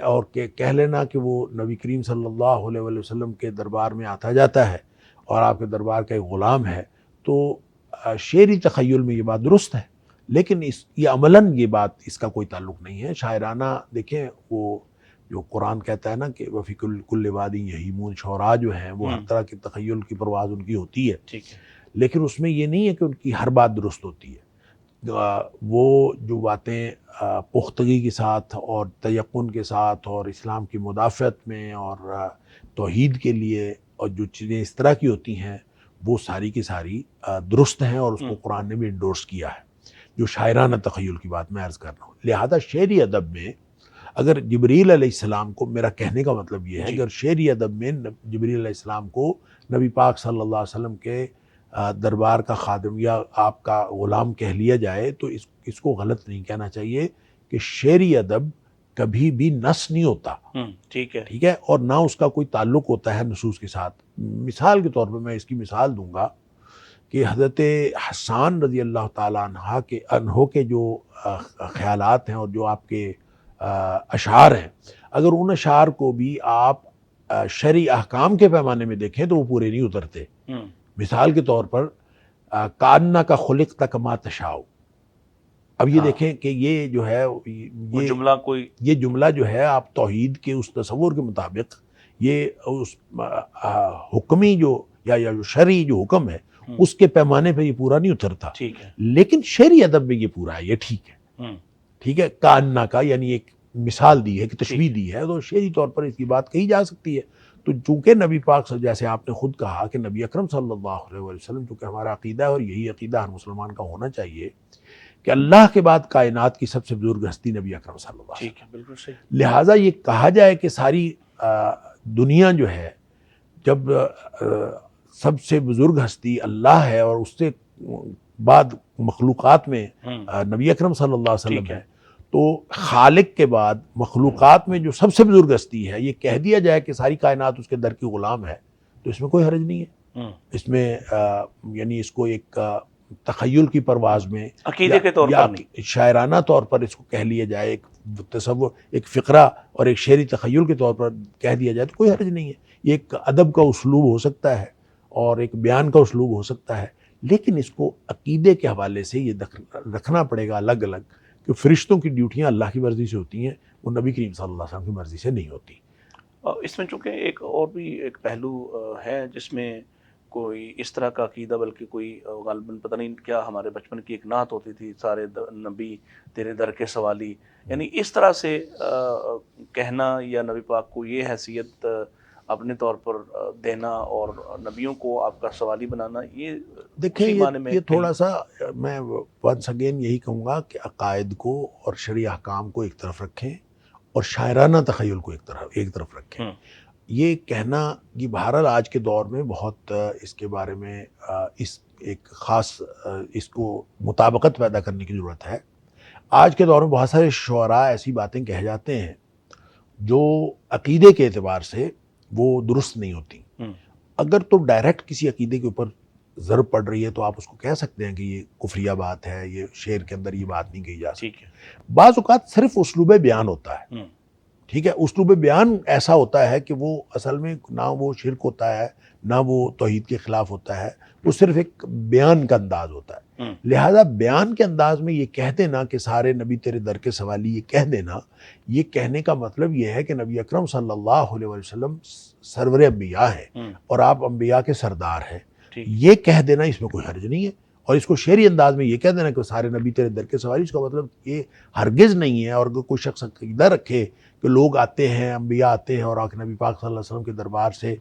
اور کہ کہہ لینا کہ وہ نبی کریم صلی اللہ علیہ وسلم کے دربار میں آتا جاتا ہے اور آپ کے دربار کا ایک غلام ہے، تو شعری تخیل میں یہ بات درست ہے، لیکن یہ عملاً یہ بات اس کا کوئی تعلق نہیں ہے. شاعرانہ دیکھیں، وہ جو قرآن کہتا ہے نا کہ وفی کل وادی یہیمون، شعراء جو ہیں وہ ہر طرح کی تخیل کی پرواز ان کی ہوتی ہے، لیکن اس میں یہ نہیں ہے کہ ان کی ہر بات درست ہوتی ہے. وہ جو باتیں پختگی کے ساتھ اور تیقن کے ساتھ اور اسلام کی مدافعت میں اور توحید کے لیے اور جو چیزیں اس طرح کی ہوتی ہیں وہ ساری کی ساری درست ہیں، اور اس کو قرآن نے بھی انڈورس کیا ہے. جو شاعرانہ تخیل کی بات میں عرض کر رہا ہوں. لہذا شعری ادب میں اگر جبریل علیہ السلام کو، میرا کہنے کا مطلب یہ ہے کہ اگر شعری ادب میں جبریل علیہ السلام کو نبی پاک صلی اللہ علیہ وسلم کے دربار کا خادم یا آپ کا غلام کہہ لیا جائے تو اس کو غلط نہیں کہنا چاہیے کہ شعری ادب کبھی بھی نص نہیں ہوتا. ٹھیک ہے، اور نہ اس کا کوئی تعلق ہوتا ہے نصوص کے ساتھ. مثال کے طور پر میں اس کی مثال دوں گا کہ حضرت حسان رضی اللہ تعالیٰ عنہ کے جو خیالات ہیں اور جو آپ کے اشعار ہیں، اگر ان اشعار کو بھی آپ شرعی احکام کے پیمانے میں دیکھیں تو وہ پورے نہیں اترتے. مثال کے طور پر کاننا کا خلقت کما تشاء. اب یہ دیکھیں کہ یہ جو ہے یہ جملہ جو ہے آپ توحید کے اس تصور کے مطابق یہ اس حکمی جو یا جو شرعی جو حکم ہے اس کے پیمانے پہ یہ پورا نہیں اترتا، لیکن شعری ادب میں یہ پورا ہے، یہ ٹھیک ہے. کاننا کا یعنی ایک مثال دی ہے کہ تشبیہ دی ہے، تو شعری طور پر اس کی بات کہی جا سکتی ہے. تو چونکہ نبی پاک جیسے آپ نے خود کہا کہ نبی اکرم صلی اللہ علیہ وسلم، چونکہ ہمارا عقیدہ ہے اور یہی عقیدہ ہر مسلمان کا ہونا چاہیے کہ اللہ کے بعد کائنات کی سب سے بزرگ ہستی نبی اکرم صلی اللہ علیہ وسلم. بالکل صحیح. لہٰذا یہ کہا جائے کہ ساری دنیا جو ہے، جب سب سے بزرگ ہستی اللہ ہے اور اس سے بعد مخلوقات میں نبی اکرم صلی اللہ علیہ وسلم ہے، تو خالق کے بعد مخلوقات میں جو سب سے بزرگ ہستی ہے، یہ کہہ دیا جائے کہ ساری کائنات اس کے در کی غلام ہے، تو اس میں کوئی حرج نہیں ہے. اس میں یعنی اس کو ایک تخیل کی پرواز میں عقیدے کے طور یا پر نہیں. شاعرانہ طور پر اس کو کہہ لیا جائے، ایک تصور، ایک فقرہ اور ایک شعری تخیل کے طور پر کہہ دیا جائے تو کوئی حرج نہیں ہے. یہ ایک ادب کا اسلوب ہو سکتا ہے اور ایک بیان کا اسلوب ہو سکتا ہے، لیکن اس کو عقیدے کے حوالے سے یہ رکھنا پڑے گا الگ الگ کہ فرشتوں کی ڈیوٹیاں اللہ کی مرضی سے ہوتی ہیں، وہ نبی کریم صلی اللہ علیہ وسلم کی مرضی سے نہیں ہوتی. اس میں چونکہ ایک اور بھی ایک پہلو ہے جس میں کوئی اس طرح کا عقیدہ، بلکہ کوئی غالباً پتہ نہیں کیا، ہمارے بچپن کی ایک نعت ہوتی تھی، سارے نبی تیرے در کے سوالی، یعنی اس طرح سے کہنا یا نبی پاک کو یہ حیثیت اپنے طور پر دینا اور نبیوں کو آپ کا سوالی بنانا، یہ دیکھیں اسی معنی میں یہ تھوڑا سا میں ونس اگین یہی کہوں گا کہ عقائد کو اور شرعی احکام کو ایک طرف رکھیں اور شاعرانہ تخیل کو ایک طرف رکھیں. یہ کہنا کہ بہرحال آج کے دور میں بہت اس کے بارے میں اس ایک خاص اس کو مطابقت پیدا کرنے کی ضرورت ہے. آج کے دور میں بہت سارے شعراء ایسی باتیں کہہ جاتے ہیں جو عقیدے کے اعتبار سے وہ درست نہیں ہوتی. اگر تو ڈائریکٹ کسی عقیدے کے اوپر ضرب پڑ رہی ہے تو آپ اس کو کہہ سکتے ہیں کہ یہ کفریہ بات ہے، یہ شعر کے اندر یہ بات نہیں کہی جا سکتی. بعض اوقات صرف اسلوب بیان ہوتا ہے، ٹھیک ہے، اسلوب بیان ایسا ہوتا ہے کہ وہ اصل میں نہ وہ شرک ہوتا ہے نہ وہ توحید کے خلاف ہوتا ہے، وہ صرف ایک بیان کا انداز ہوتا ہے. لہذا بیان کے انداز میں یہ کہہ دینا کہ سارے نبی تیرے در کے سوالی، یہ کہہ دینا، یہ کہنے کا مطلب یہ ہے کہ نبی اکرم صلی اللہ علیہ وسلم سرور انبیاء ہیں اور آپ انبیاء کے سردار ہیں. یہ کہہ دینا اس میں کوئی حرج نہیں ہے. اور اس کو شعری انداز میں یہ کہہ دینا کہ سارے نبی تیرے در کے سوالی، اس کا مطلب یہ ہرگز نہیں ہے. اور اگر کوئی شخص عقیدہ رکھے کہ لوگ آتے ہیں، انبیاء آتے ہیں اور آ کے نبی پاک صلی اللہ علیہ وسلم کے دربار سے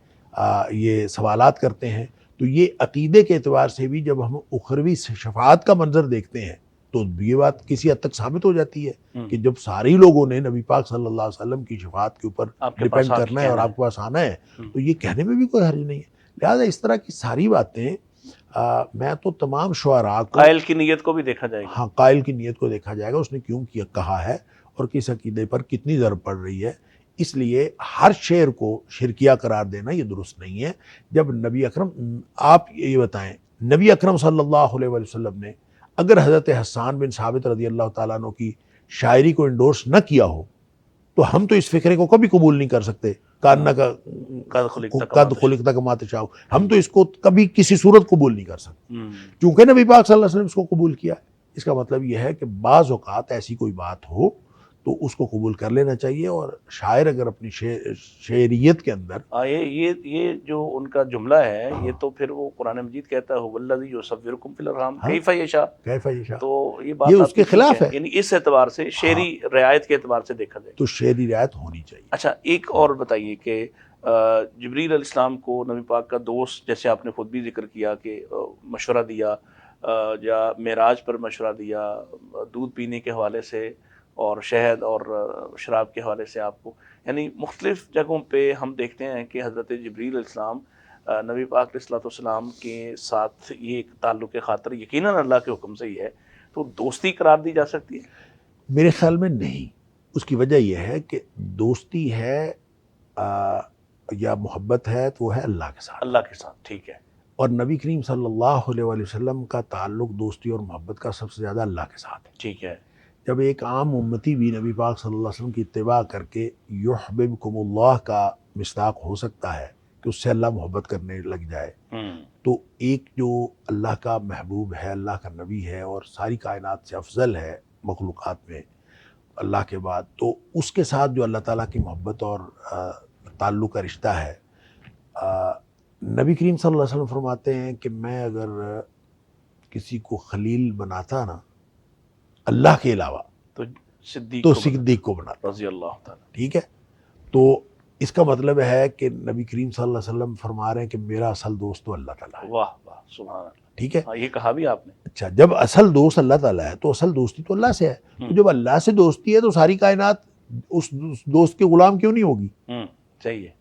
یہ سوالات کرتے ہیں، تو یہ عقیدے کے اعتبار سے بھی جب ہم اخروی شفاعت کا منظر دیکھتے ہیں تو یہ بات کسی حد تک ثابت ہو جاتی ہے کہ جب سارے لوگوں نے نبی پاک صلی اللہ علیہ وسلم کی شفاعت کے اوپر ڈیپینڈ کرنا ہے اور آپ کے پاس آنا ہے، تو یہ کہنے میں بھی کوئی حرج نہیں ہے. لہٰذا اس طرح کی ساری باتیں میں تو تمام شعراء کو، قائل کی نیت کو بھی دیکھا جائے گا. ہاں، قائل کی نیت کو دیکھا جائے گا، اس نے کیوں کیا کہا ہے اور کس عقیدے پر کتنی ضرب پڑ رہی ہے. اس لیے ہر شعر کو شرکیہ قرار دینا یہ درست نہیں ہے. جب نبی اکرم، آپ یہ بتائیں، نبی اکرم صلی اللہ علیہ وسلم نے اگر حضرت حسان بن ثابت رضی اللہ تعالیٰ عنہ کی شاعری کو انڈورس نہ کیا ہو تو ہم تو اس فکرے کو کبھی قبول نہیں کر سکتے. کاننا کا قد خلقت کما تشاء، ہم تو اس کو کبھی کسی صورت قبول نہیں کر سکتے. چونکہ نبی پاک صلی اللہ علیہ وسلم اس کو قبول کیا. اس کا مطلب یہ ہے کہ بعض اوقات ایسی کوئی بات ہو تو اس کو قبول کر لینا چاہیے. اور شاعر اگر اپنی شعریت کے اندر یہ جو ان کا جملہ ہے، یہ تو پھر وہ قرآن مجید کہتا ہے هو الذی یصورکم فی الارحام کیف یشاء، تو یہ بات یہ اس کے خلاف ہے. یعنی اس اعتبار سے شعری رعایت کے اعتبار سے دیکھا جائے تو شعری رعایت ہونی چاہیے. اچھا، ایک اور بتائیے کہ جبریل علیہ السلام کو نبی پاک کا دوست، جیسے آپ نے خود بھی ذکر کیا کہ مشورہ دیا، یا معراج پر مشورہ دیا، دودھ پینے کے حوالے سے اور شہد اور شراب کے حوالے سے آپ کو، یعنی مختلف جگہوں پہ ہم دیکھتے ہیں کہ حضرت جبریل علیہ السلام نبی پاک علیہ السلام کے ساتھ یہ ایک تعلق خاطر یقیناً اللہ کے حکم سے ہی ہے، تو دوستی قرار دی جا سکتی ہے؟ میرے خیال میں نہیں. اس کی وجہ یہ ہے کہ دوستی ہے یا محبت ہے تو وہ ہے اللہ کے ساتھ. اللہ کے ساتھ، ٹھیک ہے. اور نبی کریم صلی اللہ علیہ وسلم کا تعلق دوستی اور محبت کا سب سے زیادہ اللہ کے ساتھ ہے. ٹھیک ہے. جب ایک عام امتی بھی نبی پاک صلی اللہ علیہ وسلم کی اتباع کر کے یحببکم اللہ کا مصداق ہو سکتا ہے کہ اس سے اللہ محبت کرنے لگ جائے، تو ایک جو اللہ کا محبوب ہے، اللہ کا نبی ہے اور ساری کائنات سے افضل ہے مخلوقات میں اللہ کے بعد، تو اس کے ساتھ جو اللہ تعالیٰ کی محبت اور تعلق کا رشتہ ہے، نبی کریم صلی اللہ علیہ وسلم فرماتے ہیں کہ میں اگر کسی کو خلیل بناتا نا اللہ کے علاوہ تو صدیق کو بناتا رضی اللہ تعالیٰ. ٹھیک ہے. تو اس کا مطلب ہے کہ نبی کریم صلی اللہ علیہ وسلم فرما رہے ہیں کہ میرا اصل دوست تو اللہ تعالیٰ ہے. واہ واہ، سبحان اللہ. ٹھیک ہے، یہ کہا بھی آپ نے. اچھا، جب اصل دوست اللہ تعالیٰ ہے تو اصل دوستی تو اللہ سے ہے. تو جب اللہ سے دوستی ہے تو ساری کائنات اس دوست کے غلام کیوں نہیں ہوگی؟ صحیح ہے.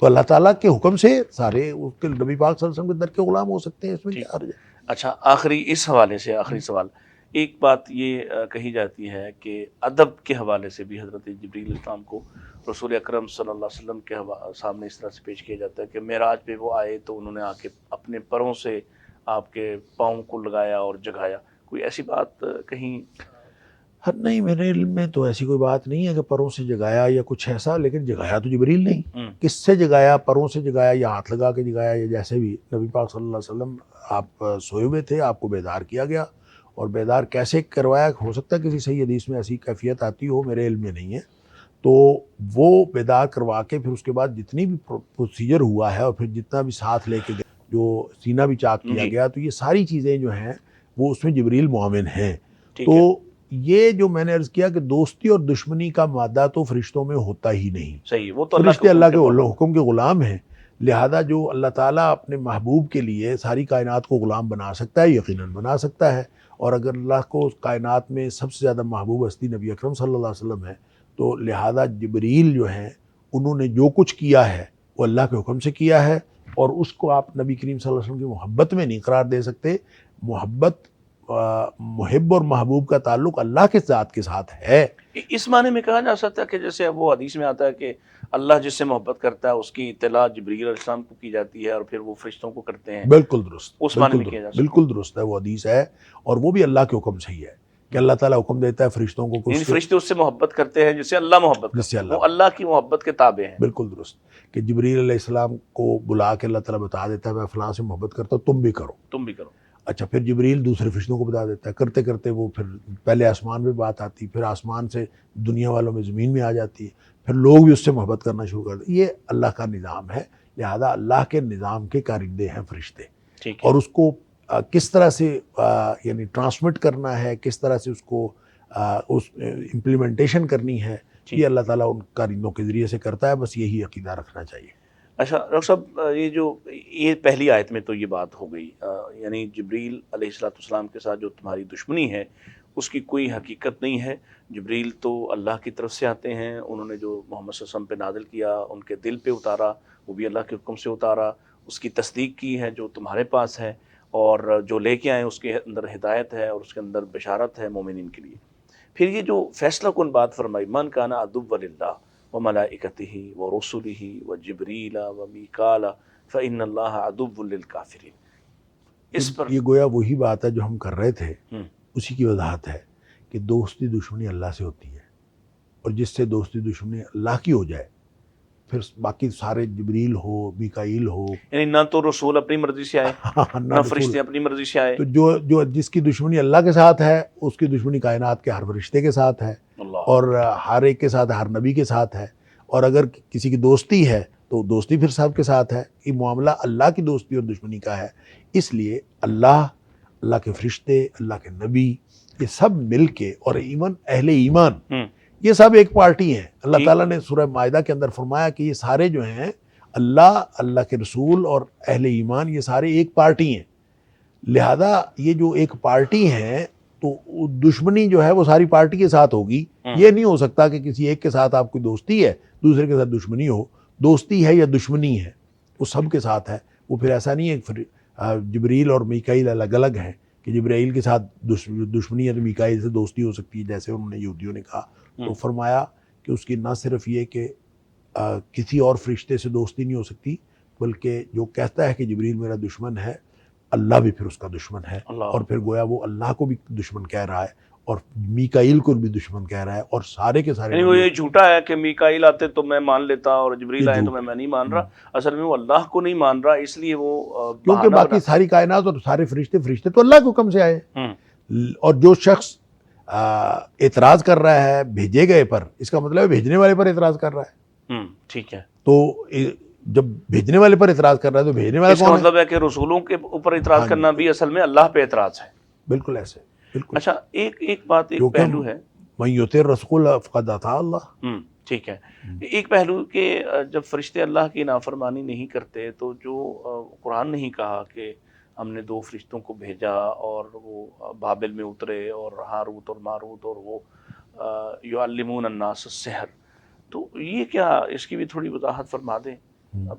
تو اللہ تعالیٰ کے حکم سے سارے اس کے نبی پاک صلی اللہ علیہ وسلم کے در کے غلام ہو سکتے ہیں. اس میں کیا حرج ہے؟ اچھا، آخری اس حوالے سے آخری سوال ایک بات یہ کہی جاتی ہے کہ ادب کے حوالے سے بھی حضرت جبریل علیہ السلام کو رسول اکرم صلی اللہ علیہ وسلم کے سامنے اس طرح سے پیش کیا جاتا ہے کہ معراج پہ وہ آئے تو انہوں نے آ کے اپنے پروں سے آپ کے پاؤں کو لگایا اور جگایا. کوئی ایسی بات کہیں؟ نہیں، میرے علم میں تو ایسی کوئی بات نہیں ہے کہ پروں سے جگایا یا کچھ ایسا، لیکن جگایا تو جبریل نہیں. کس سے جگایا؟ پروں سے جگایا یا ہاتھ لگا کے جگایا یا جیسے بھی. نبی پاک صلی اللہ علیہ وسلم آپ سوئے ہوئے تھے، آپ کو بیدار کیا گیا، اور بیدار کیسے کروایا؟ ہو سکتا ہے کسی صحیح حدیث میں ایسی کیفیت آتی ہو، میرے علم میں نہیں ہے. تو وہ بیدار کروا کے پھر اس کے بعد جتنی بھی پروسیجر ہوا ہے اور پھر جتنا بھی ساتھ لے کے گئے، جو سینہ بھی چاک کیا گیا، تو یہ ساری چیزیں جو ہیں وہ اس میں جبریل معاون ہیں. تو یہ جو میں نے عرض کیا کہ دوستی اور دشمنی کا مادہ تو فرشتوں میں ہوتا ہی نہیں. صحیح، وہ تو فرشتے اللہ کے حکم کے غلام ہیں، لہذا جو اللہ تعالیٰ اپنے محبوب کے لیے ساری کائنات کو غلام بنا سکتا ہے، یقیناً بنا سکتا ہے. اور اگر اللہ کو کائنات میں سب سے زیادہ محبوب ہستی نبی اکرم صلی اللہ علیہ وسلم ہے، تو لہذا جبریل جو ہیں انہوں نے جو کچھ کیا ہے وہ اللہ کے حکم سے کیا ہے، اور اس کو آپ نبی کریم صلی اللہ علیہ وسلم کی محبت میں نہیں قرار دے سکتے. محبت، محب اور محبوب کا تعلق اللہ کے ذات کے ساتھ ہے. اس معنی میں کہا جا سکتا ہے کہ جیسے وہ حدیث میں آتا ہے کہ اللہ جس سے محبت کرتا ہے اس کی اطلاع جبریل علیہ السلام کو کی جاتی ہے اور پھر وہ فرشتوں کو کرتے ہیں. بالکل درست، اس معنی میں کیا جا سکتا ہے. بالکل درست ہے، وہ حدیث ہے، اور وہ بھی اللہ کے حکم سے ہی ہے کہ اللہ تعالیٰ حکم دیتا ہے فرشتوں کو. فرشتے اس سے محبت کرتے ہیں جس سے اللہ محبت کرتا ہے، وہ اللہ کی محبت کے تابع ہیں. بالکل درست، کہ جبریل علیہ السلام کو بلا کے اللہ تعالیٰ بتا دیتا ہے میں فلاں سے محبت کرتا ہوں، تم بھی کرو. تم بھی کرو. اچھا، پھر جبریل دوسرے فرشتوں کو بتا دیتا ہے، کرتے کرتے وہ پھر پہلے آسمان میں بات آتی، پھر آسمان سے دنیا والوں میں زمین میں آ جاتی ہے، پھر لوگ بھی اس سے محبت کرنا شروع کر دیتے. یہ اللہ کا نظام ہے، لہذا اللہ کے نظام کے کارندے ہیں فرشتے. اور اس کو کس طرح سے یعنی ٹرانسمٹ کرنا ہے، کس طرح سے اس کو اس امپلیمنٹیشن کرنی ہے، یہ اللہ تعالیٰ ان کارندوں کے ذریعے سے کرتا ہے. بس یہی عقیدہ رکھنا چاہیے. اچھا ڈاکٹر صاحب، یہ پہلی آیت میں تو یہ بات ہو گئی، یعنی جبریل علیہ السلام کے ساتھ جو تمہاری دشمنی ہے اس کی کوئی حقیقت نہیں ہے. جبریل تو اللہ کی طرف سے آتے ہیں، انہوں نے جو محمد صلی اللہ علیہ وسلم پہ نازل کیا، ان کے دل پہ اتارا، وہ بھی اللہ کے حکم سے اتارا، اس کی تصدیق کی ہے جو تمہارے پاس ہے، اور جو لے کے آئے اس کے اندر ہدایت ہے اور اس کے اندر بشارت ہے مومنین کے لیے. پھر یہ جو فیصلہ کن بات فرمائی، من کان عدو للہ وملائکتہ ورسلہ وجبریل ومیکال فإن اللہ عدو للکافرین. اس پر یہ گویا وہی بات ہے جو ہم کر رہے تھے، اسی کی وضاحت ہے کہ دوستی دشمنی اللہ سے ہوتی ہے، اور جس سے دوستی دشمنی اللہ کی ہو جائے پھر باقی سارے جبریل ہو، میکائیل ہو، یعنی نہ تو رسول اپنی مرضی سے آئے نہ فرشتے اپنی مرضی سے آئے، تو جو جس کی دشمنی اللہ کے ساتھ ہے اس کی دشمنی کائنات کے ہر فرشتے کے ساتھ ہے، اور ہر ایک کے ساتھ، ہر نبی کے ساتھ ہے. اور اگر کسی کی دوستی ہے تو دوستی پھر سب کے ساتھ ہے. یہ معاملہ اللہ کی دوستی اور دشمنی کا ہے. اس لیے اللہ کے فرشتے، اللہ کے نبی، یہ سب مل کے، اور ایمان اہل ایمان، یہ سب ایک پارٹی ہیں. اللہ تعالیٰ نے سورہ مائدہ کے اندر فرمایا کہ یہ سارے جو ہیں اللہ کے رسول اور اہل ایمان، یہ سارے ایک پارٹی ہیں. لہذا یہ جو ایک پارٹی ہیں تو دشمنی جو ہے وہ ساری پارٹی کے ساتھ ہوگی. یہ نہیں ہو سکتا کہ کسی ایک کے ساتھ آپ کی دوستی ہے دوسرے کے ساتھ دشمنی ہو. دوستی ہے یا دشمنی ہے وہ سب کے ساتھ ہے. وہ پھر ایسا نہیں ہے کہ جبریل اور میکائیل الگ الگ ہیں، کہ جبرائیل کے ساتھ دشمنی ہے تو میکائیل سے دوستی ہو سکتی ہے، جیسے انہوں نے یہودیوں نے کہا. تو فرمایا کہ اس کی نہ صرف یہ کہ کسی اور فرشتے سے دوستی نہیں ہو سکتی، بلکہ جو کہتا ہے کہ جبریل میرا دشمن ہے، اللہ بھی پھر اس کا دشمن ہے. اور پھر گویا وہ اللہ کو بھی دشمن کہہ رہا ہے اور میکائیل کو بھی دشمن کہہ رہا ہے، اور سارے کے سارے. یعنی وہ یہ جھوٹا ہے کہ میکائیل آتے تو میں مان لیتا اور جبریل آئے تو میں نہیں مان رہا. اصل میں وہ اللہ کو نہیں مان رہا، اس لیے وہ کیونکہ باقی ساری کائنات اور سارے فرشتے تو اللہ کے حکم سے آئے. اور جو شخص اعتراض کر رہا ہے بھیجے گئے پر، اس کا مطلب ہے بھیجنے والے پر اعتراض کر رہا ہے. ٹھیک ہے. تو جب بھیجنے والے پر اعتراض کر رہا ہے تو بھیجنے والا کون ہے؟ اس کا مطلب ہے کہ رسولوں کے اوپر اعتراض کرنا بھی اصل میں اللہ پہ اعتراض ہے. بالکل ایسے. بالکل. اچھا، ایک بات، ایک پہلو ہے، من یطع الرسول فقد اطاع اللہ. ٹھیک ہے. ایک پہلو کہ جب فرشتے اللہ کی نافرمانی نہیں کرتے تو جو قرآن نہیں کہا کہ ہم نے 2 فرشتوں کو بھیجا اور وہ بابل میں اترے اور ہاروت اور ماروت اور وہ یعلمون الناس السحر، تو یہ کیا، اس کی بھی تھوڑی وضاحت فرما دیں.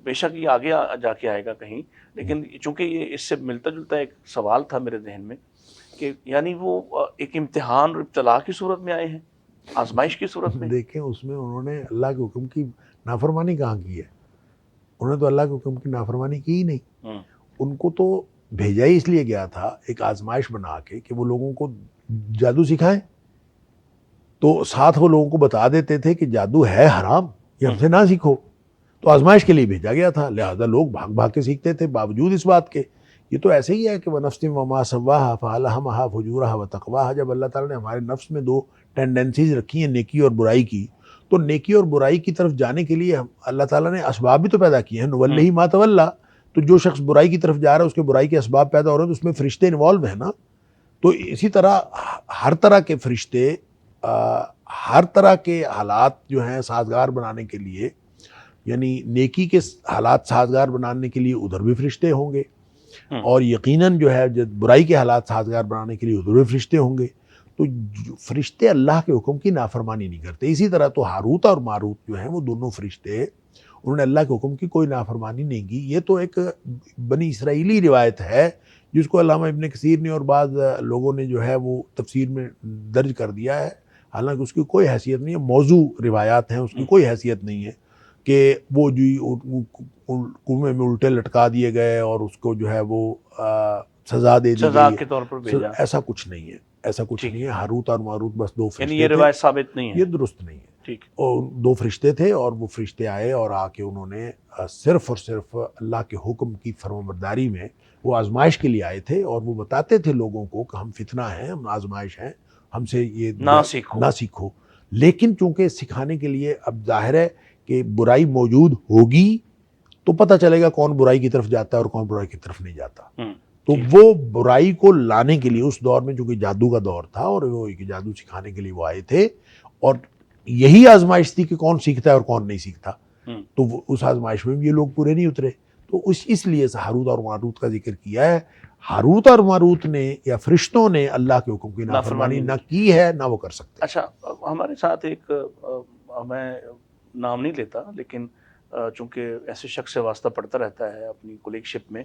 بے شک یہ آگے جا کے آئے گا کہیں، لیکن چونکہ یہ اس سے ملتا جلتا ایک سوال تھا میرے ذہن میں کہ یعنی وہ ایک امتحان اور ابتلا کی صورت میں آئے ہیں، آزمائش کی صورت میں. دیکھیں اس میں انہوں نے اللہ کے حکم کی نافرمانی کہاں کی ہے؟ انہوں نے تو اللہ کے حکم کی نافرمانی کی ہی نہیں. ان کو تو بھیجا ہی اس لیے گیا تھا ایک آزمائش بنا کے کہ وہ لوگوں کو جادو سکھائیں. تو ساتھ وہ لوگوں کو بتا دیتے تھے کہ جادو ہے حرام، یہ ہم سے نہ سیکھو. تو آزمائش کے لیے بھیجا گیا تھا، لہذا لوگ بھاگ بھاگ کے سیکھتے تھے باوجود اس بات کے. یہ تو ایسے ہی ہے کہ وَنَفْسٍ وَمَا سَوَّاهَا فَأَلْهَمَهَا فُجُورَهَا وَتَقْوَاهَا. جب اللہ تعالیٰ نے ہمارے نفس میں دو ٹینڈنسیز رکھی ہیں، نیکی اور برائی کی، تو نیکی اور برائی کی طرف جانے کے لیے اللہ تعالیٰ نے اسباب بھی تو پیدا کیے ہیں. نُوَلِّهِ مَا تَوَلَّىٰ. تو جو شخص برائی کی طرف جا رہا ہے اس کے برائی کے اسباب پیدا ہو رہے ہیں، تو اس میں فرشتے انوالو ہیں نا. تو اسی طرح ہر طرح کے فرشتے ہر طرح کے حالات جو ہیں سازگار بنانے کے لیے، یعنی نیکی کے حالات سازگار بنانے کے لیے ادھر بھی فرشتے ہوں گے، اور یقیناً جو ہے برائی کے حالات سازگار بنانے کے لیے ادھر بھی فرشتے ہوں گے. تو فرشتے اللہ کے حکم کی نافرمانی نہیں کرتے. اسی طرح تو ہاروت اور ماروت جو ہیں وہ دونوں فرشتے، انہوں نے اللہ کے حکم کی کوئی نافرمانی نہیں کی. یہ تو ایک بنی اسرائیلی روایت ہے جس کو علامہ ابن کثیر نے اور بعض لوگوں نے جو ہے وہ تفسیر میں درج کر دیا ہے، حالانکہ اس کی کوئی حیثیت نہیں ہے. موضوع روایات ہیں، اس کی کوئی حیثیت نہیں ہے کہ وہ جو کنویں میں الٹے لٹکا دیے گئے اور اس کو جو ہے وہ سزا دے دی سزا گئی کے طور پر بھیجا. ایسا کچھ نہیں ہے، ایسا کچھ نہیں ہے. ہاروت اور ماروت بس دو فرشتے یعنی یہ تھے. روایت ثابت نہیں ہے. یہ درست نہیں ہے. ٹھیک. اور دو فرشتے تھے اور وہ فرشتے آئے اور آ کے انہوں نے صرف اور صرف اللہ کے حکم کی فرمانبرداری میں وہ آزمائش کے لیے آئے تھے، اور وہ بتاتے تھے لوگوں کو کہ ہم فتنہ ہیں، ہم آزمائش ہیں، ہم سے یہ نہ سیکھو. لیکن چونکہ سکھانے کے لیے اب ظاہر ہے کہ برائی موجود ہوگی تو پتہ چلے گا کون برائی کی طرف جاتا ہے اور کون برائی کی طرف نہیں جاتا. تو وہ برائی کو لانے کے لیے اس دور میں چونکہ جادو کا دور تھا اور وہ جادو سکھانے کے لیے وہ آئے تھے، اور یہی آزمائش تھی کہ کون سیکھتا ہے اور کون نہیں سیکھتا. تو اس آزمائش میں بھی یہ لوگ پورے نہیں اترے. تو اس لیے سے ہاروت اور ماروت کا ذکر کیا ہے. ہاروت اور ماروت نے یا فرشتوں نے اللہ کے حکم کی نافرمانی نہ کی ہے نہ وہ کر سکتے. اچھا، ہمارے ساتھ ایک، میں نام نہیں لیتا لیکن چونکہ ایسے شخص سے واسطہ پڑتا رہتا ہے اپنی کولیگ شپ میں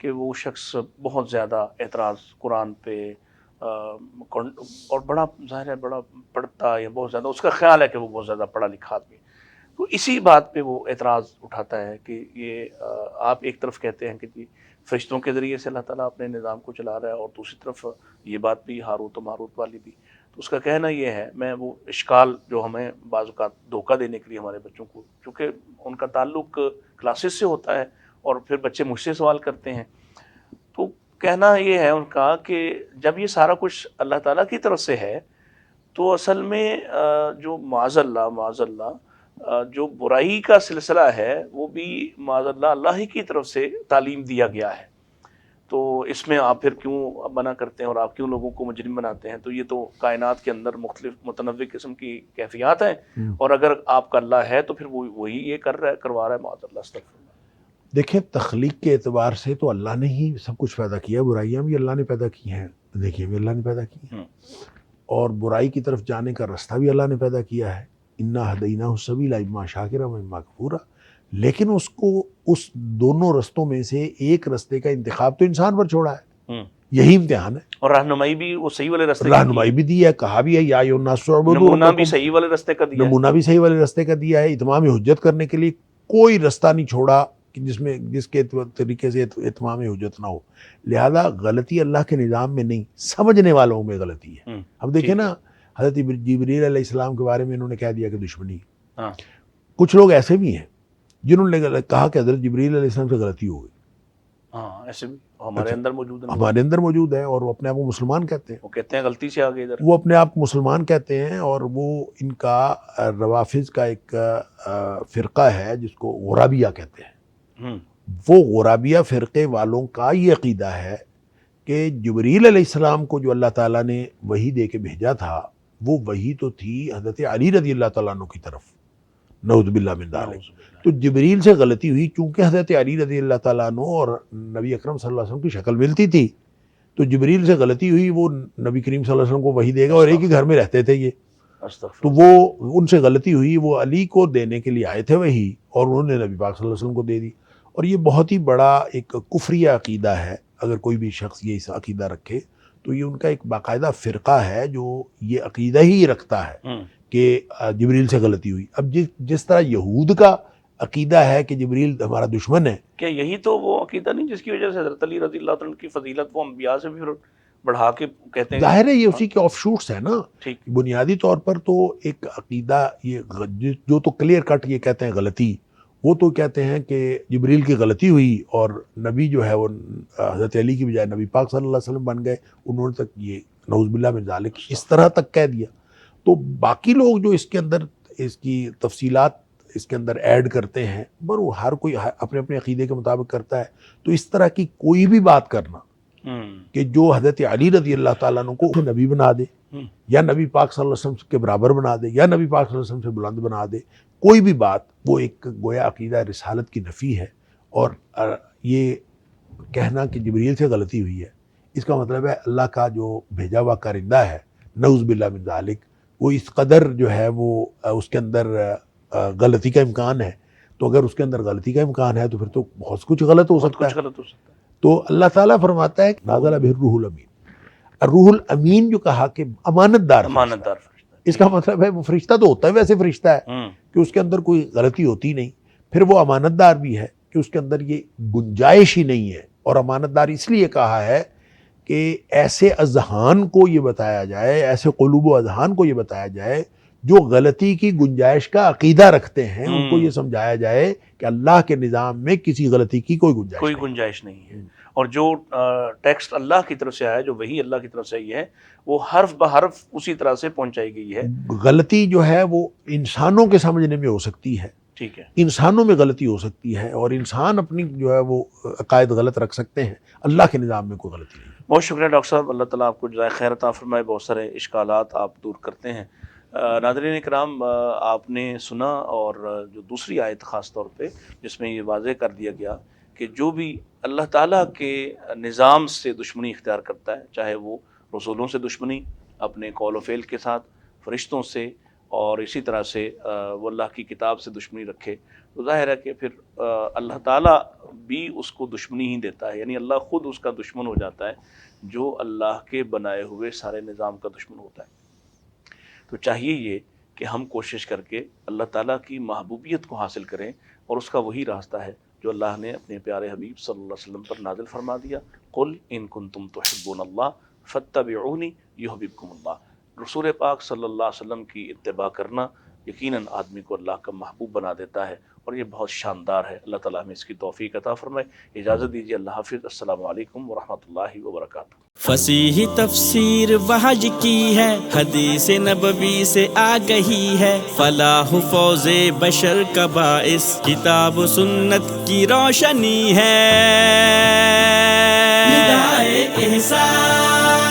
کہ وہ شخص بہت زیادہ اعتراض قرآن پہ اور بڑا ظاہر ہے بڑا پڑھتا ہے، بہت زیادہ اس کا خیال ہے کہ وہ بہت زیادہ پڑھا لکھا آدمی. تو اسی بات پہ وہ اعتراض اٹھاتا ہے کہ یہ آپ ایک طرف کہتے ہیں کہ جی فرشتوں کے ذریعے سے اللہ تعالیٰ اپنے نظام کو چلا رہا ہے، اور دوسری طرف یہ بات بھی ہاروت و ماروت والی بھی. تو اس کا کہنا یہ ہے، میں وہ اشکال جو ہمیں بعض اوقات دھوکہ دینے کے لیے ہمارے بچوں کو، چونکہ ان کا تعلق کلاسز سے ہوتا ہے اور پھر بچے مجھ سے سوال کرتے ہیں، تو کہنا یہ ہے ان کا کہ جب یہ سارا کچھ اللہ تعالیٰ کی طرف سے ہے تو اصل میں جو معاذ اللہ جو برائی کا سلسلہ ہے وہ بھی معاذ اللہ ہی کی طرف سے تعلیم دیا گیا ہے. تو اس میں آپ پھر کیوں منع کرتے ہیں اور آپ کیوں لوگوں کو مجرم بناتے ہیں؟ تو یہ تو کائنات کے اندر مختلف متنوع قسم کی کیفیات ہیں، اور اگر آپ کا اللہ ہے تو پھر وہی یہ کروا رہا ہے معاذ اللہ. استغفر اللہ. دیکھیں تخلیق کے اعتبار سے تو اللہ نے ہی سب کچھ پیدا کیا، برائیاں بھی اللہ نے پیدا کی ہیں، دیکھیے بھی اللہ نے پیدا کی ہیں، اور برائی کی طرف جانے کا راستہ بھی اللہ نے پیدا کیا ہے. انا ہدیناہ السبیل اما شاکرا و اما کفورا. لیکن اس کو اس دونوں رستوں میں سے ایک رستے کا انتخاب تو انسان پر چھوڑا ہے. یہی امتحان ہے. اور رہنمائی بھی وہ صحیح والے رستے رہنمائی بھی دی ہے، کہا بھی ہے یا ایھا الناس اعبدوا نمونہ بھی صحیح والے رستے کا دیا ہے، نمونہ بھی صحیح والے رستے کا دیا ہے. اتمام حجت کرنے کے لیے کوئی رستہ نہیں چھوڑا کہ جس کے طریقے سے اتمام حجت نہ ہو. لہذا غلطی اللہ کے نظام میں نہیں، سمجھنے والوں میں غلطی ہے. اب دیکھیں نا حضرت جبریل علیہ السلام کے بارے میں انہوں نے کہہ دیا کہ دشمنی. کچھ لوگ ایسے بھی ہیں جنہوں نے کہا کہ حضرت جبریل علیہ السلام سے غلطی ہو گئی. ایسے بھی ہمارے اندر موجود ہیں، ہمارے اندر موجود ہیں، اور وہ اپنے آپ کو مسلمان کہتے ہیں. وہ کہتے ہیں غلطی سے آگے ادھر، وہ اپنے آپ کو مسلمان کہتے ہیں، اور وہ ان کا روافظ کا ایک فرقہ ہے جس کو غرابیہ کہتے ہیں. وہ غرابیہ فرقے والوں کا یہ عقیدہ ہے کہ جبریل علیہ السلام کو جو اللہ تعالیٰ نے وحی دے کے بھیجا تھا وہ وحی تو تھی حضرت علی رضی اللہ تعالیٰ عنہ کی طرف، نعوذ باللہ من ذالک. تو جبریل سے غلطی ہوئی چونکہ حضرت علی رضی اللہ تعالیٰ عنہ اور نبی اکرم صلی اللہ علیہ وسلم کی شکل ملتی تھی، تو جبریل سے غلطی ہوئی. وہ نبی کریم صلی اللہ علیہ وسلم کو وحی دے گا اور ایک ہی گھر میں رہتے تھے یہ، تو وہ ان سے غلطی ہوئی. وہ علی کو دینے کے لیے آئے تھے وحی، اور انہوں نے نبی پاک صلی اللہ علیہ وسلم کو دے دی. اور یہ بہت ہی بڑا ایک کفریہ عقیدہ ہے. اگر کوئی بھی شخص یہ عقیدہ رکھے تو یہ ان کا ایک باقاعدہ فرقہ ہے جو یہ عقیدہ ہی رکھتا ہے کہ جبریل سے غلطی ہوئی. اب جس طرح یہود کا عقیدہ ہے کہ جبریل ہمارا دشمن ہے، کیا یہی تو وہ عقیدہ نہیں جس کی وجہ سے حضرت علی رضی اللہ تعالیٰ کی فضیلت وہ انبیاء سے بھی بڑھا کے کہتے ہیں؟ ظاہر ہے یہ اسی کے آف شوٹس ہیں نا. ٹھیک. بنیادی طور پر تو ایک عقیدہ یہ جو تو کلیئر کٹ یہ کہتے ہیں غلطی، وہ تو کہتے ہیں کہ جبریل کی غلطی ہوئی اور نبی جو ہے وہ حضرت علی کی بجائے نبی پاک صلی اللہ علیہ وسلم بن گئے. انہوں نے تک یہ نعوذ باللہ من ذالک اس طرح تک کہہ دیا. تو باقی لوگ جو اس کے اندر اس کی تفصیلات اس کے اندر ایڈ کرتے ہیں، وہ ہر کوئی اپنے اپنے عقیدے کے مطابق کرتا ہے. تو اس طرح کی کوئی بھی بات کرنا کہ جو حضرت علی رضی اللہ تعالیٰ عنہ کو نبی بنا دے یا نبی پاک صلی اللہ علیہ وسلم کے برابر بنا دے یا نبی پاک صلی اللہ علیہ وسلم سے بلند بنا دے، کوئی بھی بات، وہ ایک گویا عقیدہ رسالت کی نفی ہے. اور یہ کہنا کہ جبریل سے غلطی ہوئی ہے، اس کا مطلب ہے اللہ کا جو بھیجا ہوا کارندہ ہے نعوذ باللہ من ذالک، وہ اس قدر جو ہے وہ اس کے اندر غلطی کا امکان ہے. تو اگر اس کے اندر غلطی کا امکان ہے تو پھر تو بہت کچھ غلط ہو سکتا ہے. تو اللہ تعالیٰ فرماتا ہے نازل بہ الروح الامین. الروح الامین جو کہا کہ امانت دار فرشتہ، اس کا مطلب ہے وہ فرشتہ تو ہوتا ہے، ویسے فرشتہ ہے کہ اس کے اندر کوئی غلطی ہوتی نہیں، پھر وہ امانت دار بھی ہے کہ اس کے اندر یہ گنجائش ہی نہیں ہے. اور امانت دار اس لیے کہا ہے کہ ایسے اذہان کو یہ بتایا جائے، ایسے قلوب و اذہان کو یہ بتایا جائے جو غلطی کی گنجائش کا عقیدہ رکھتے ہیں، ان کو یہ سمجھایا جائے کہ اللہ کے نظام میں کسی غلطی کی کوئی گنجائش نہیں ہے. اور جو ٹیکسٹ اللہ کی طرف سے آیا، جو وحی اللہ کی طرف سے آئی ہے، وہ حرف بحرف اسی طرح سے پہنچائی گئی ہے. غلطی جو ہے وہ انسانوں کے سمجھنے میں ہو سکتی ہے، ٹھیک ہے، انسانوں میں غلطی ہو سکتی ہے اور انسان اپنی جو ہے وہ عقائد غلط رکھ سکتے ہیں، اللہ کے نظام میں کوئی غلطی نہیں. بہت شکریہ ڈاکٹر صاحب، اللہ تعالیٰ آپ کو جزائے خیر عطا فرمائے. بہت سارے اشکالات آپ دور کرتے ہیں. ناظرین کرام، آپ نے سنا، اور جو دوسری آیت خاص طور پہ جس میں یہ واضح کر دیا گیا کہ جو بھی اللہ تعالیٰ کے نظام سے دشمنی اختیار کرتا ہے، چاہے وہ رسولوں سے دشمنی اپنے قول و فعل کے ساتھ، فرشتوں سے، اور اسی طرح سے وہ اللہ کی کتاب سے دشمنی رکھے، تو ظاہر ہے کہ پھر اللہ تعالیٰ بھی اس کو دشمنی ہی دیتا ہے. یعنی اللہ خود اس کا دشمن ہو جاتا ہے جو اللہ کے بنائے ہوئے سارے نظام کا دشمن ہوتا ہے. تو چاہیے یہ کہ ہم کوشش کر کے اللہ تعالیٰ کی محبوبیت کو حاصل کریں، اور اس کا وہی راستہ ہے جو اللہ نے اپنے پیارے حبیب صلی اللہ علیہ وسلم پر نازل فرما دیا. قل ان کنتم تحبون اللہ فاتبعونی یحببکم اللہ. رسول پاک صلی اللہ علیہ وسلم کی اتباع کرنا یقیناً آدمی کو اللہ کا محبوب بنا دیتا ہے، اور یہ بہت شاندار ہے. اللہ تعالیٰ ہمیں اس کی توفیق عطا فرمائے. اجازت دیجیے، اللہ حافظ. السلام علیکم ورحمۃ اللہ وبرکاتہ. فصیح تفسیر وحج کی ہے، حدیث نبوی سے آگہی ہے، فلاح و فوز بشر کا باعث کتاب و سنت کی روشنی ہے. ندائے احسان